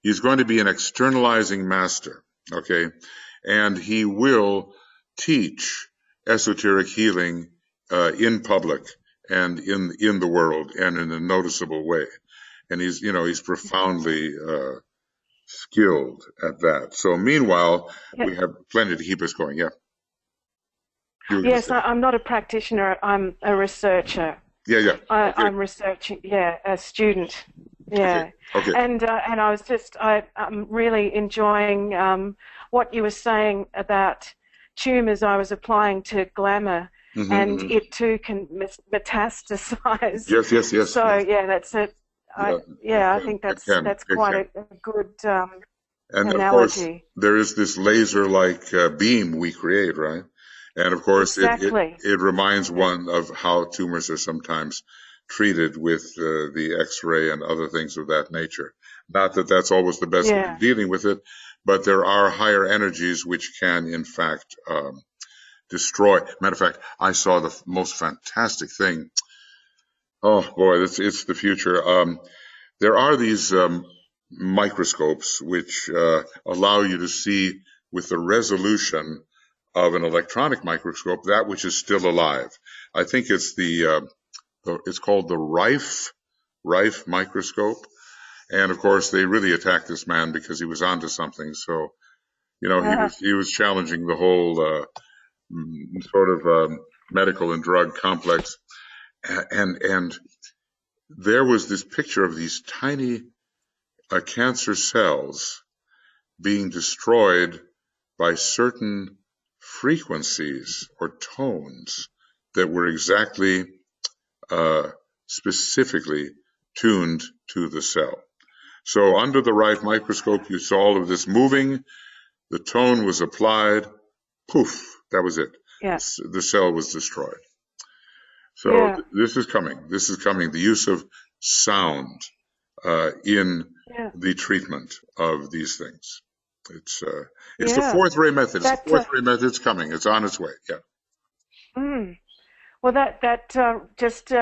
He's going to be an externalizing master, okay? And he will teach esoteric healing in public and in the world, and in a noticeable way. And he's profoundly skilled at that. So meanwhile, we have plenty to keep us going. Yeah.
Yes, I'm not a practitioner. I'm a researcher.
Yeah. Okay.
I'm researching. Yeah, a student. Yeah.
Okay.
And I was I'm really enjoying what you were saying about tumors. I was applying to glamour, and it too can metastasize.
Yes.
So yeah, that's it. I think that's quite a good
And of course,
analogy.
there is this laser-like beam we create, right? And of course,
Exactly.
it reminds one of how tumors are sometimes treated with the X-ray and other things of that nature. Not that that's always the best way
Yeah.
of dealing with it, but there are higher energies which can, in fact, destroy. Matter of fact, I saw the most fantastic thing. Oh boy, it's the future. There are these microscopes which allow you to see with the resolution of an electronic microscope that which is still alive. I think it's it's called the Rife microscope. And of course, they really attacked this man because he was onto something. So, you know, he was challenging the whole sort of medical and drug complex. And there was this picture of these tiny cancer cells being destroyed by certain frequencies or tones that were exactly specifically tuned to the cell. So under the Rife microscope, you saw all of this moving. The tone was applied. Poof, that was it.
Yeah.
The cell was destroyed. So
Yeah.
this is coming. This is coming. The use of sound in the treatment of these things. It's the fourth ray method. It's the fourth ray method. It's coming. It's on its way. Yeah.
Well, that just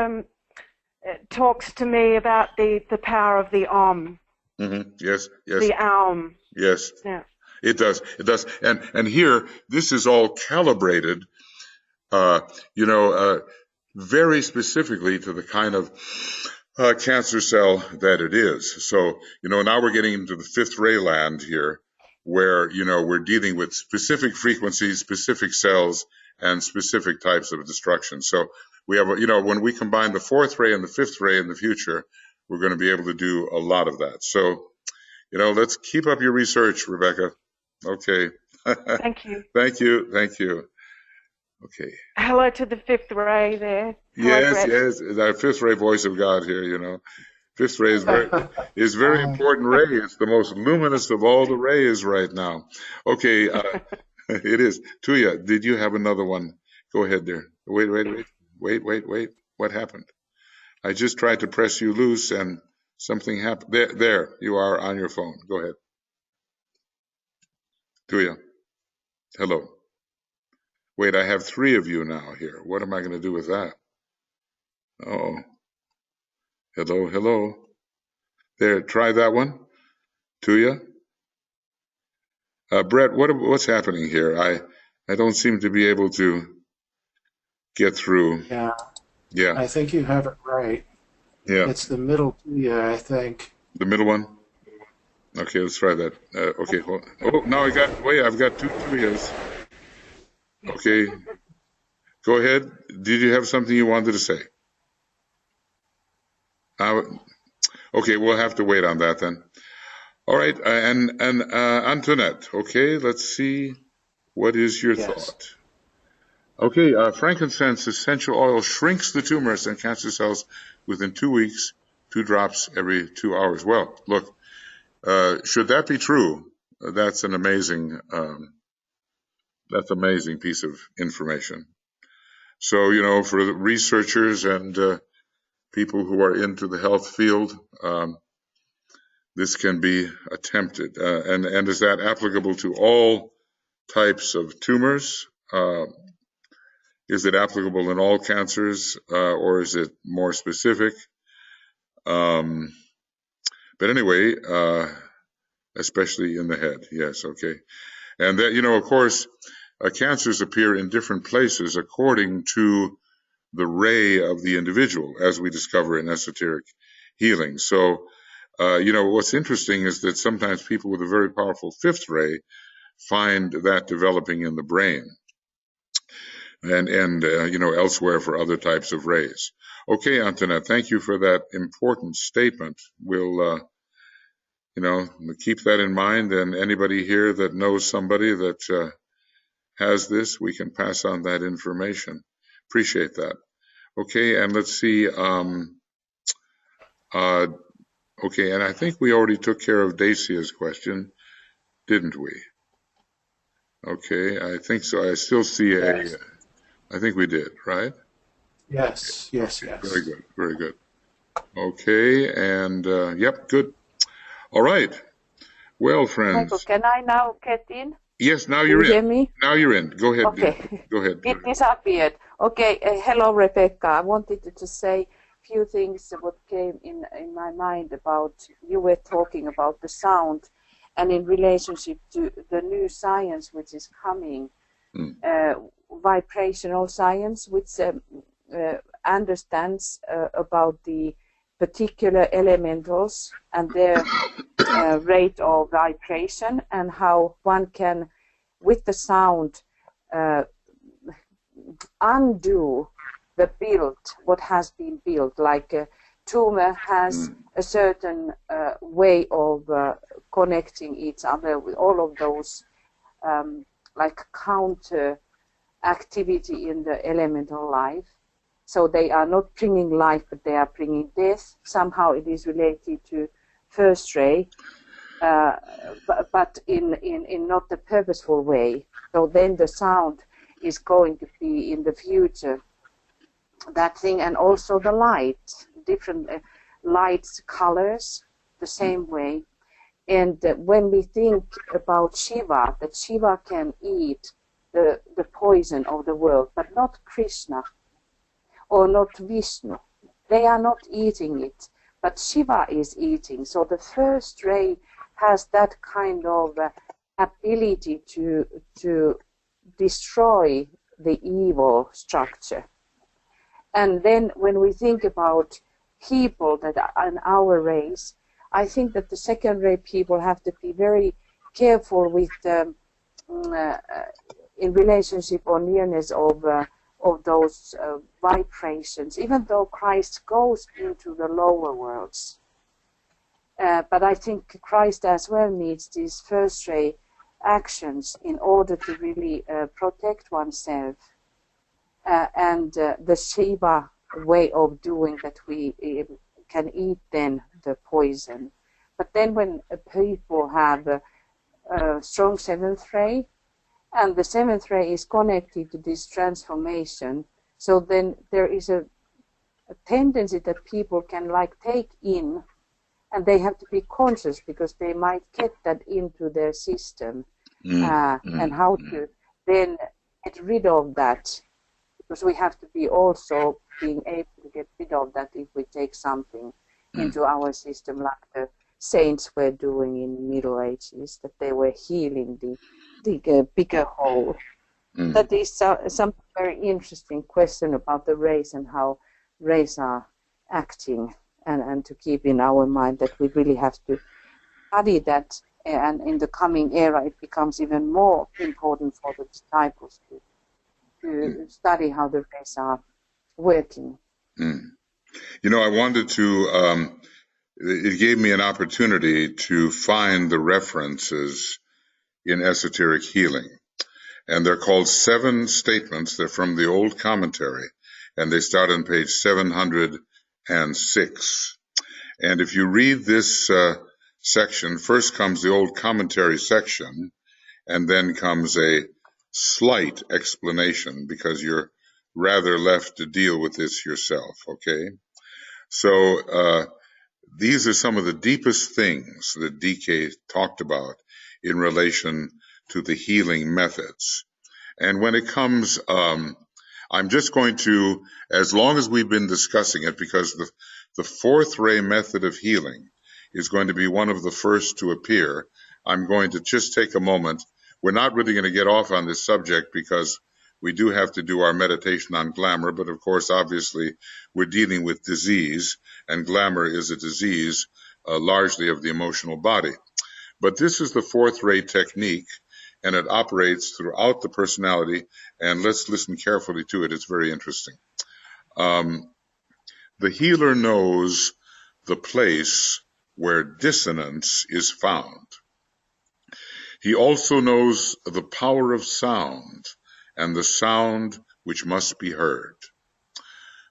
talks to me about the power of the Om.
Mm-hmm. Yes.
The Aum.
Yes.
Yeah.
It does. It does. And here, this is all calibrated, very specifically to the kind of cancer cell that it is. So, now we're getting into the fifth ray land here, where, we're dealing with specific frequencies, specific cells, and specific types of destruction. So we have, when we combine the fourth ray and the fifth ray in the future, we're going to be able to do a lot of that. So, let's keep up your research, Rebecca. Okay.
Thank you.
Thank you. Okay.
Hello to the fifth ray there.
Yes, our fifth ray voice of God here, Fifth ray is very important ray. It's the most luminous of all the rays right now. Okay, it is. Tuija, did you have another one? Go ahead there. Wait. What happened? I just tried to press you loose and something happened. There you are on your phone. Go ahead. Tuija. Hello. Wait, I have 3 of you now here. What am I going to do with that? Oh. Hello. There, try that one. Tuija. Brett, what's happening here? I don't seem to be able to get through.
Yeah. I think you have it right.
Yeah.
It's the middle Tuija, I think.
The middle one? Okay, let's try that. Okay. Now I've got 2 Tuijas. Okay. Go ahead. Did you have something you wanted to say? Okay, we'll have to wait on that then. All right, and Antoinette, okay, let's see. What is your thought? Okay, frankincense essential oil shrinks the tumors and cancer cells within 2 weeks, 2 drops every 2 hours. Well, look, should that be true, that's an amazing piece of information. So, for the researchers and people who are into the health field, this can be attempted. And is that applicable to all types of tumors? Is it applicable in all cancers, or is it more specific? But anyway, especially in the head. Yes, okay. And that, of course, cancers appear in different places according to the ray of the individual, as we discover in esoteric healing. So, what's interesting is that sometimes people with a very powerful fifth ray find that developing in the brain and elsewhere for other types of rays. Okay, Antoinette, thank you for that important statement. We'll, keep that in mind, and anybody here that knows somebody that has this, we can pass on that information. Appreciate that. Okay, and let's see. Okay, and I think we already took care of Dacia's question. didn't we? Okay, I think so. I still see
Yes.
I think we did, right?
Yes. Yes.
Okay, very
Yes.
good, very good. Okay, and yep, good. All right. Well,
Michael,
friends.
can I now get in?
Yes, now
Do
you're
you
in.
hear me?
Now you're in. Go ahead.
Okay.
Go ahead.
It disappeared. Okay. Hello, Rebecca. I wanted to just say a few things what came in my mind about you were talking about the sound and in relationship to the new science which is coming, vibrational science, which understands about the particular elementals and their rate of vibration and how one can, with the sound, undo the build, what has been built. Like a tumor has a certain way of connecting each other with all of those like counter activity in the elemental life. So they are not bringing life, but they are bringing death. Somehow it is related to first ray, but in not the purposeful way. So then the sound is going to be in the future that thing, and also the light, different lights, colors, the same way. And when we think about Shiva, that Shiva can eat the poison of the world, but not Krishna or not Vishnu. They are not eating it, but Shiva is eating. So the first ray has that kind of ability to destroy the evil structure. And then when we think about people that are in our race, I think that the second ray people have to be very careful with in relationship or nearness of those vibrations, even though Christ goes into the lower worlds. But I think Christ as well needs these first ray actions in order to really protect oneself. And the Shiva way of doing that, we can eat then the poison. But then when people have a strong seventh ray, and the seventh ray is connected to this transformation, so then there is a tendency that people can like take in, and they have to be conscious because they might get that into their system, and how to then get rid of that, because we have to be also being able to get rid of that if we take something into our system, like the saints were doing in the Middle Ages, that they were healing the bigger whole. That is some very interesting question about the race and how race are acting, and to keep in our mind that we really have to study that, and in the coming era it becomes even more important for the disciples to study how the race are working.
You know, I wanted to, it gave me an opportunity to find the references in esoteric healing. And they're called 7 statements. They're from the old commentary, and they start on page 706. And if you read this section, first comes the old commentary section, and then comes a slight explanation, because you're rather left to deal with this yourself, okay? So these are some of the deepest things that DK talked about in relation to the healing methods. And when it comes, I'm just going to, as long as we've been discussing it, because the 4th ray method of healing is going to be one of the first to appear, I'm going to just take a moment. We're not really going to get off on this subject because we do have to do our meditation on glamour, but of course, obviously, we're dealing with disease, and glamour is a disease largely of the emotional body. But this is the 4th ray technique, and it operates throughout the personality, and let's listen carefully to it. It's very interesting. The healer knows the place where dissonance is found. He also knows the power of sound and the sound which must be heard.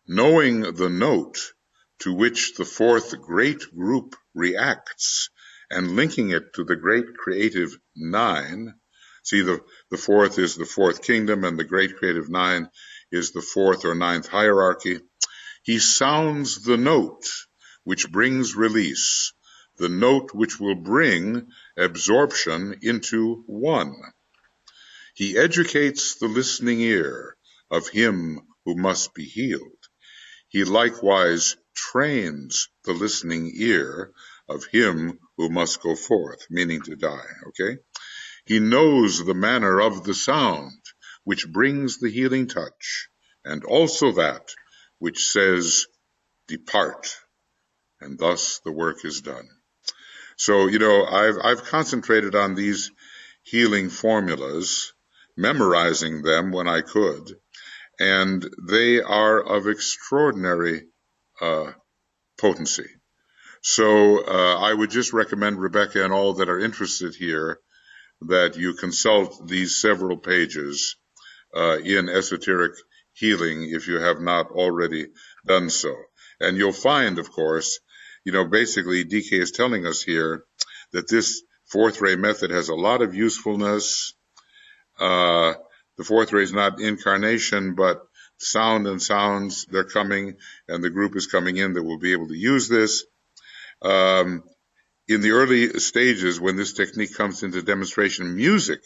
Knowing the note to which the 4th great group reacts and linking it to the great creative nine. See, the fourth is the fourth kingdom, and the great creative nine is the fourth or ninth hierarchy. He sounds the note which brings release, the note which will bring absorption into one. He educates the listening ear of him who must be healed. He likewise trains the listening ear of him who must go forth, meaning to die, okay? He knows the manner of the sound which brings the healing touch, and also that which says, depart, and thus the work is done. So, I've concentrated on these healing formulas, memorizing them when I could, and they are of extraordinary potency. So I would just recommend, Rebecca, and all that are interested here, that you consult these several pages in Esoteric Healing if you have not already done so. And you'll find, of course, basically DK is telling us here that this fourth ray method has a lot of usefulness. The fourth ray is not incarnation, but sound and sounds, they're coming, and the group is coming in that will be able to use this. In the early stages, when this technique comes into demonstration, music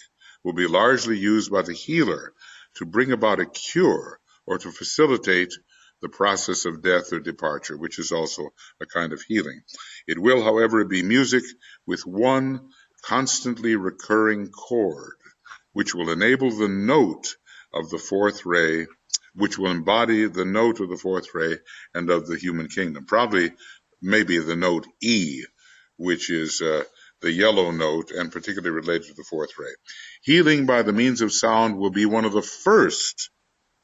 will be largely used by the healer to bring about a cure or to facilitate the process of death or departure, which is also a kind of healing. It will, however, be music with one constantly recurring chord, which will enable the note of the fourth ray, which will embody the note of the fourth ray and of the human kingdom. Probably, maybe the note E, which is the yellow note and particularly related to the fourth ray. Healing by the means of sound will be one of the first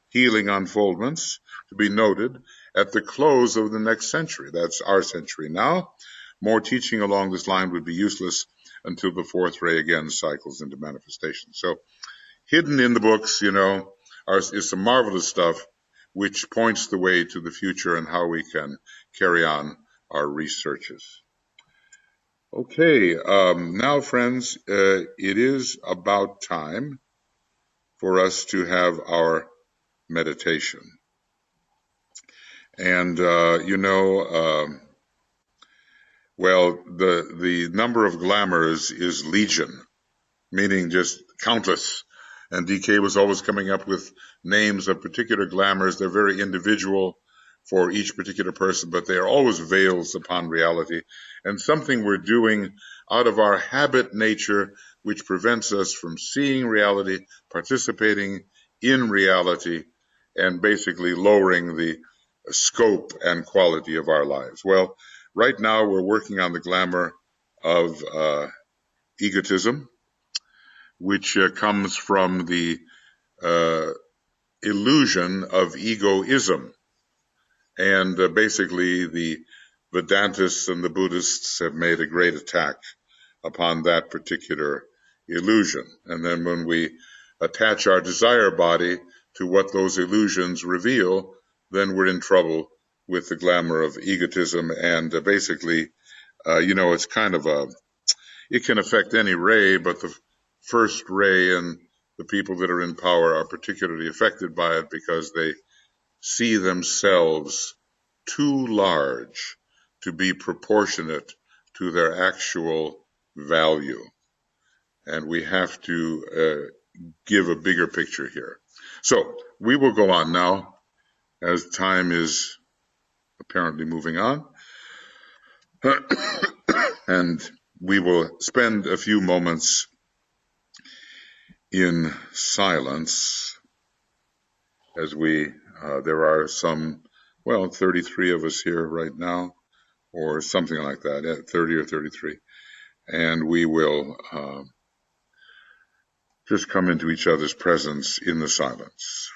healing unfoldments to be noted at the close of the next century. That's our century now. More teaching along this line would be useless until the fourth ray again cycles into manifestation. So hidden in the books, is some marvelous stuff which points the way to the future and how we can carry on our researches. Okay, now, friends, it is about time for us to have our meditation. And, the number of glamours is legion, meaning just countless. And DK was always coming up with names of particular glamours. They're very individual for each particular person, but they are always veils upon reality and something we're doing out of our habit nature, which prevents us from seeing reality, participating in reality, and basically lowering the scope and quality of our lives. Well, right now we're working on the glamour of egotism, which comes from the illusion of egoism. And basically the Vedantists and the Buddhists have made a great attack upon that particular illusion. And then when we attach our desire body to what those illusions reveal, then we're in trouble with the glamour of egotism. And basically, it's kind of it can affect any ray, but the first ray and the people that are in power are particularly affected by it because they see themselves too large to be proportionate to their actual value. And we have to give a bigger picture here. So we will go on now as time is apparently moving on. And we will spend a few moments in silence as there are some, 33 of us here right now, or something like that, 30 or 33. And we will just come into each other's presence in the silence.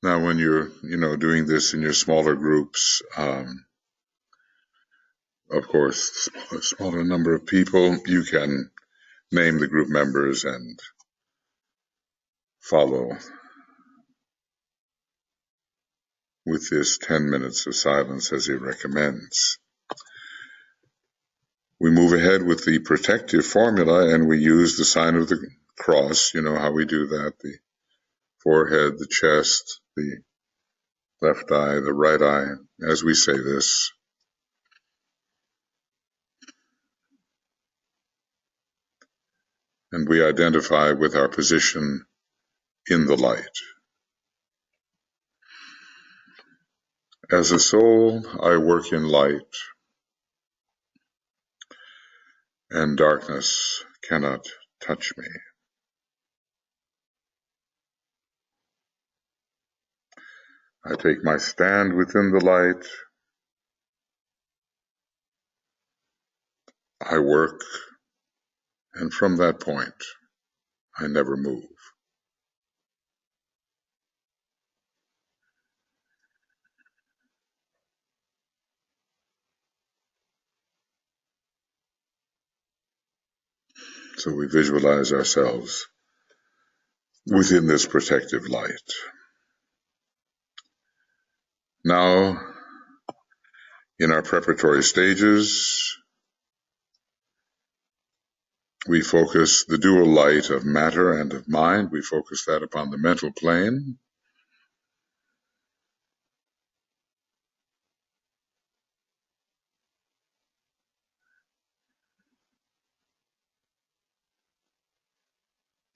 Now, when you're, doing this in your smaller groups, of course, a smaller number of people, you can name the group members and follow with this 10 minutes of silence as he recommends. We move ahead with the protective formula and we use the sign of the cross. You know how we do that, the forehead, the chest, the left eye, the right eye, as we say this. And we identify with our position in the light. As a soul, I work in light, and darkness cannot touch me. I take my stand within the light. I work, and from that point, I never move. So we visualize ourselves within this protective light. Now, in our preparatory stages, we focus the dual light of matter and of mind. We focus that upon the mental plane.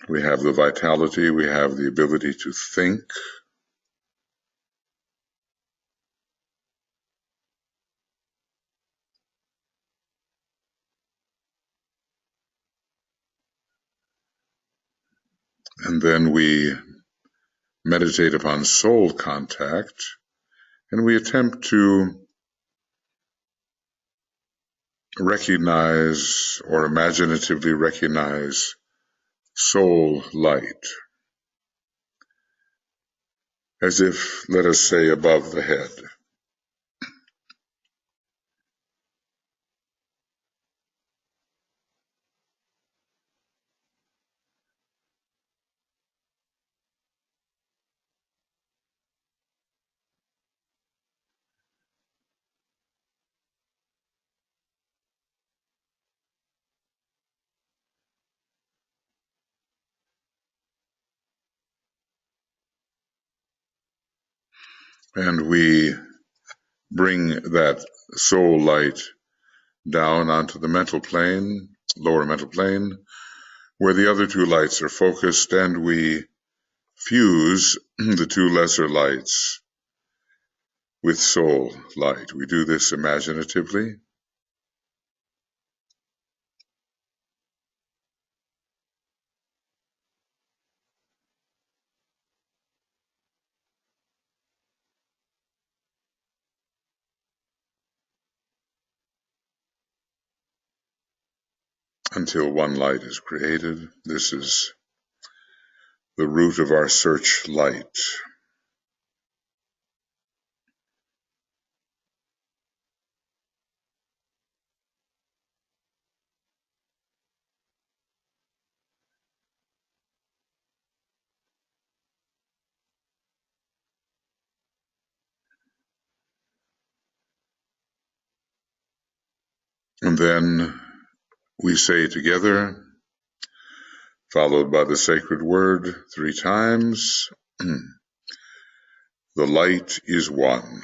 We have the vitality, we have the ability to think. And then we meditate upon soul contact, and we attempt to recognize or imaginatively recognize soul light, as if, let us say, above the head. And we bring that soul light down onto the mental plane, lower mental plane, where the other two lights are focused, and we fuse the two lesser lights with soul light. We do this imaginatively. Until one light is created. This is the root of our search light. And then we say together, followed by the sacred word 3 times, the light is one.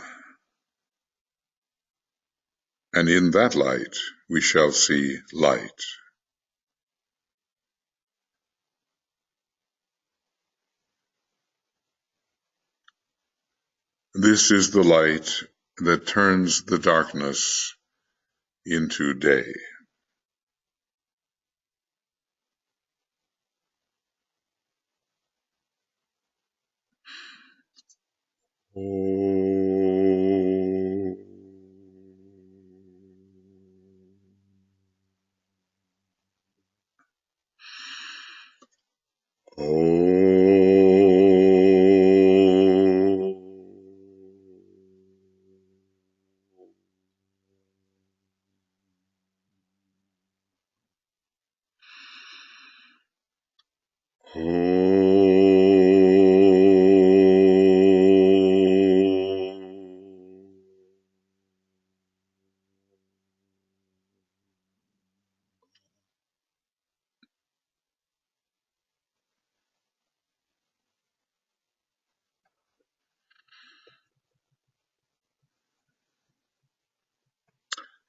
And in that light we shall see light. This is the light that turns the darkness into day.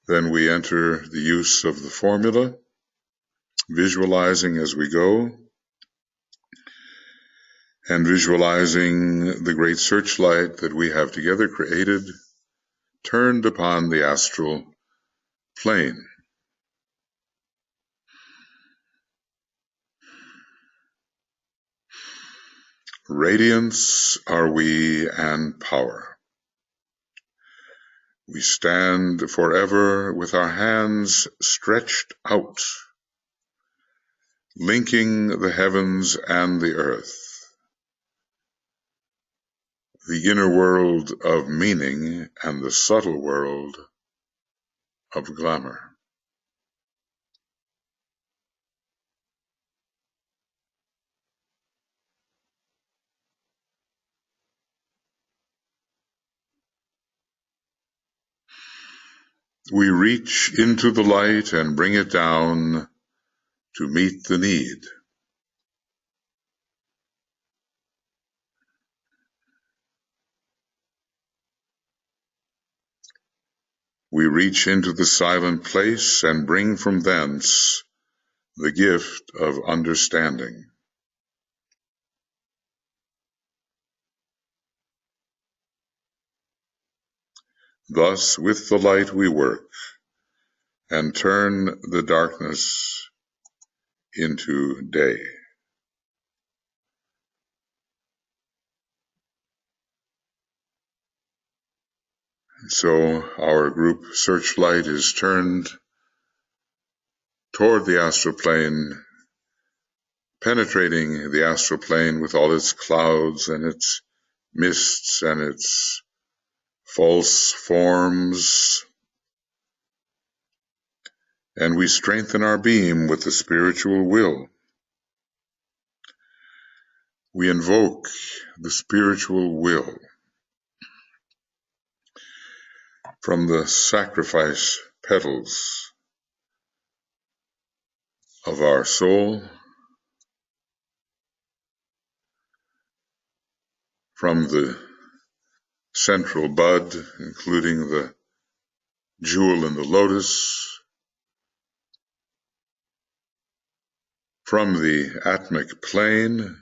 Then we enter the use of the formula, visualizing as we go, and visualizing the great searchlight that we have together created, turned upon the astral plane. Radiance are we and power. We stand forever with our hands stretched out, linking the heavens and the earth, the inner world of meaning and the subtle world of glamour. We reach into the light and bring it down to meet the need. We reach into the silent place and bring from thence the gift of understanding. Thus with the light we work and turn the darkness into day. So our group searchlight is turned toward the astral plane, penetrating the astral plane with all its clouds and its mists and its false forms, and we strengthen our beam with the spiritual will. We invoke the spiritual will from the sacrifice petals of our soul, from the central bud, including the jewel in the lotus, from the atmic plane,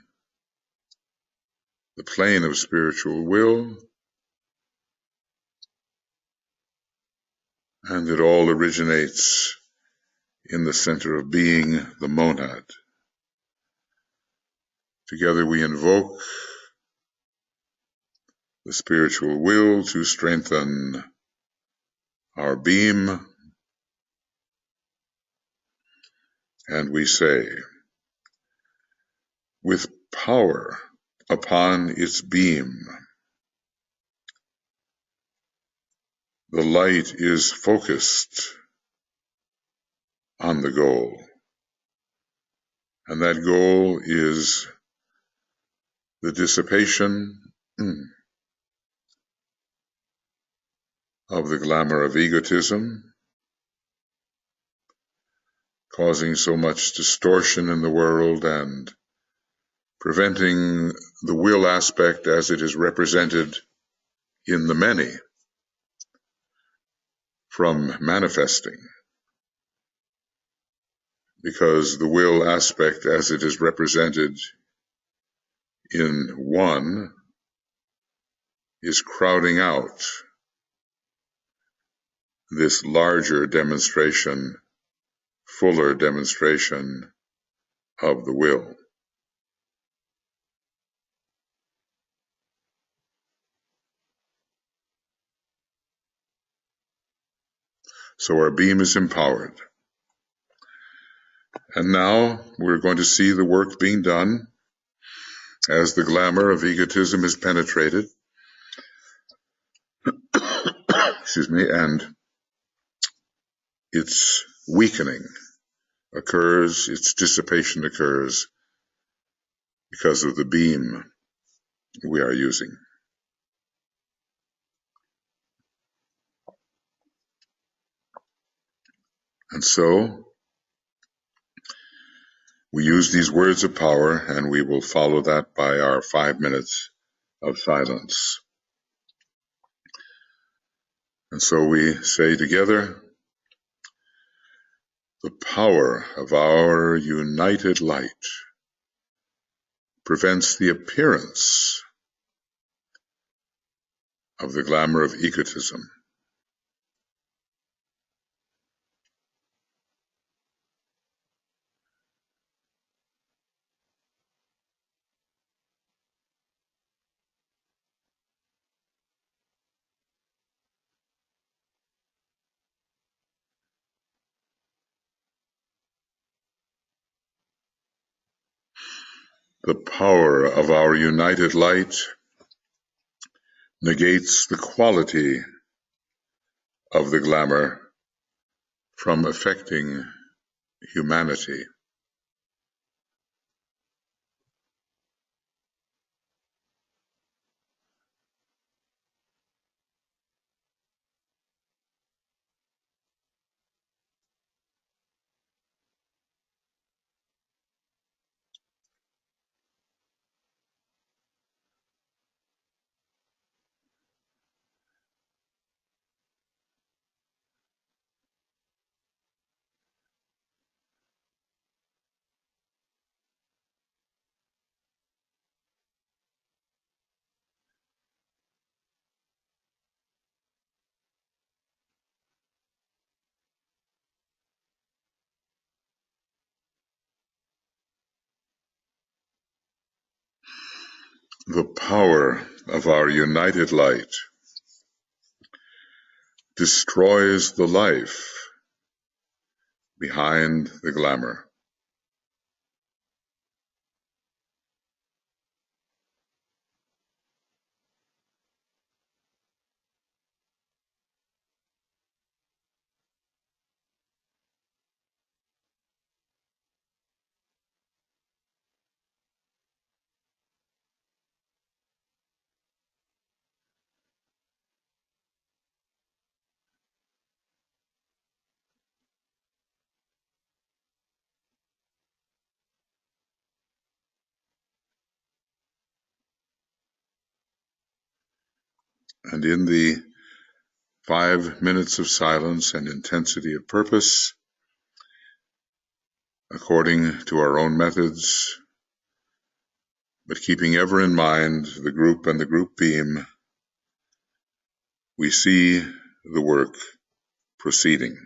the plane of spiritual will, and it all originates in the center of being, the monad. Together we invoke the spiritual will to strengthen our beam, and we say, with power upon its beam, the light is focused on the goal, and that goal is the dissipation of the glamour of egotism, causing so much distortion in the world and preventing the will aspect as it is represented in the many from manifesting, because the will aspect as it is represented in one is crowding out this larger demonstration, fuller demonstration of the will. So our beam is empowered. And now we're going to see the work being done as the glamour of egotism is penetrated. Excuse me, and its weakening occurs, its dissipation occurs because of the beam we are using. And so we use these words of power, and we will follow that by our 5 minutes of silence. And so we say together, The power of our united light prevents the appearance of the glamour of egotism. The power of our united light negates the quality of the glamour from affecting humanity. The power of our united light destroys the life behind the glamour. And in the 5 minutes of silence and intensity of purpose, according to our own methods, but keeping ever in mind the group and the group beam, we see the work proceeding.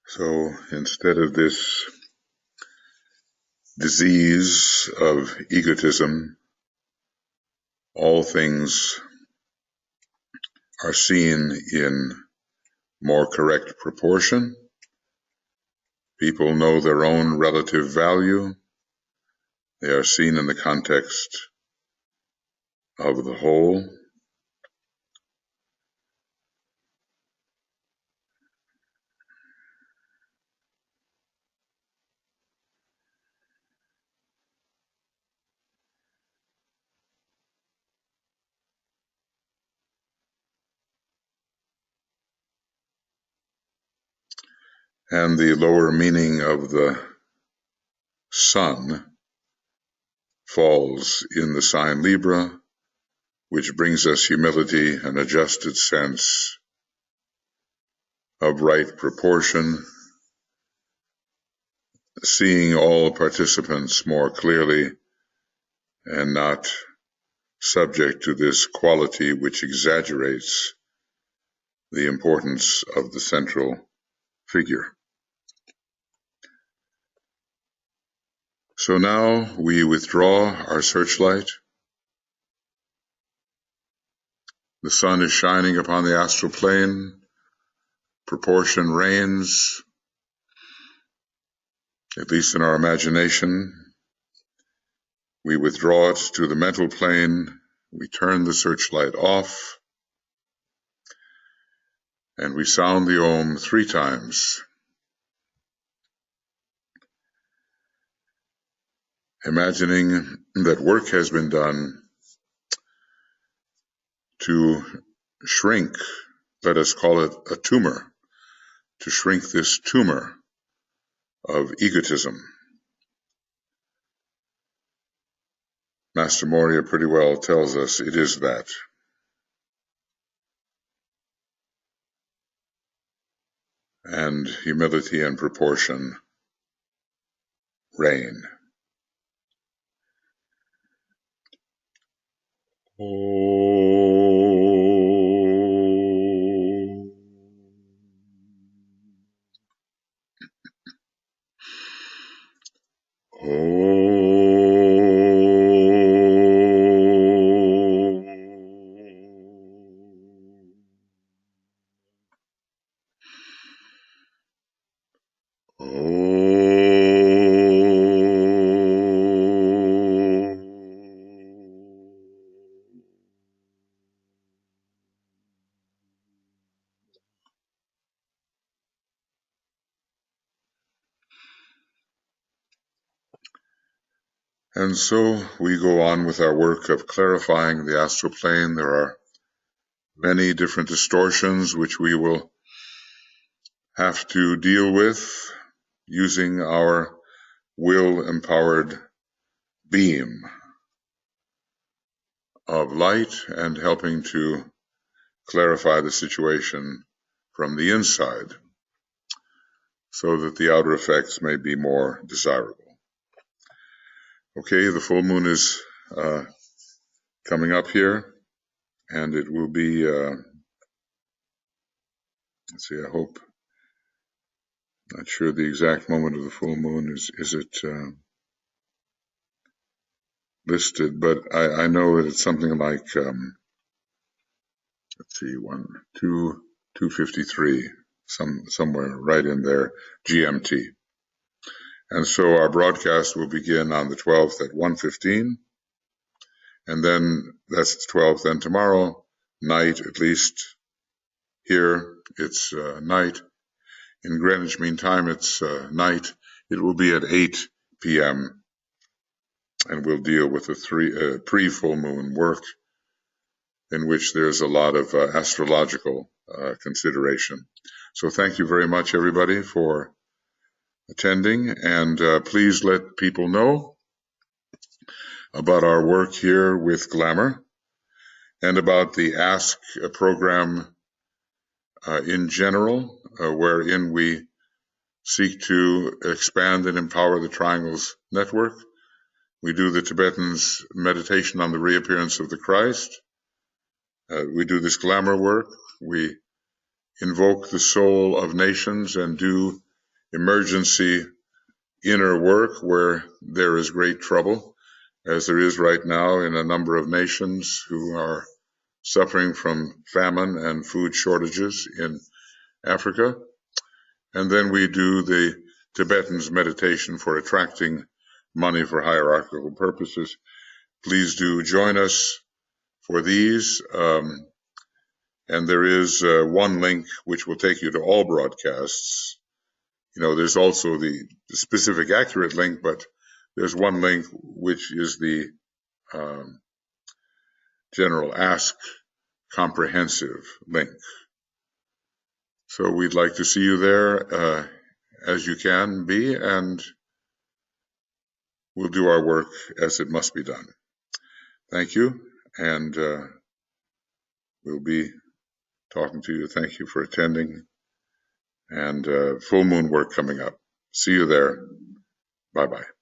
So instead of this disease of egotism, all things are seen in more correct proportion. People know their own relative value. They are seen in the context of the whole. And the lower meaning of the sun falls in the sign Libra, which brings us humility, an adjusted sense of right proportion, seeing all participants more clearly and not subject to this quality which exaggerates the importance of the central figure. So now we withdraw our searchlight. The sun is shining upon the astral plane. Proportion reigns, at least in our imagination. We withdraw it to the mental plane. We turn the searchlight off. And we sound the Om 3 times. Imagining that work has been done to shrink, let us call it a tumor, to shrink this tumor of egotism. Master Moria pretty well tells us it is that. And humility and proportion reign. And so we go on with our work of clarifying the astral plane. There are many different distortions which we will have to deal with using our will-empowered beam of light and helping to clarify the situation from the inside so that the outer effects may be more desirable. Okay, the full moon is coming up here, and it will be, let's see, I hope, not sure the exact moment of the full moon, is it listed, but I know that it's something like, let's see, 2:53, somewhere right in there, GMT. And so our broadcast will begin on the 12th at 1:15, and then that's the 12th, and tomorrow night, at least here, it's night. In Greenwich Mean Time, it's night. It will be at 8 p.m., and we'll deal with the pre-full moon work in which there's a lot of astrological consideration. So thank you very much, everybody, for attending, and please let people know about our work here with Glamour and about the Ask program in general, wherein we seek to expand and empower the Triangles Network. We do the Tibetans' meditation on the reappearance of the Christ. We do this Glamour work. We invoke the soul of nations and do emergency inner work where there is great trouble, as there is right now in a number of nations who are suffering from famine and food shortages in Africa. And then we do the Tibetans' meditation for attracting money for hierarchical purposes. Please do join us for these. And there is one link which will take you to all broadcasts. You know, there's also the specific accurate link, but there's one link which is the general Ask Comprehensive link. So we'd like to see you there as you can be, and we'll do our work as it must be done. Thank you, and we'll be talking to you. Thank you for attending, and full moon work coming up. See you there. Bye-bye.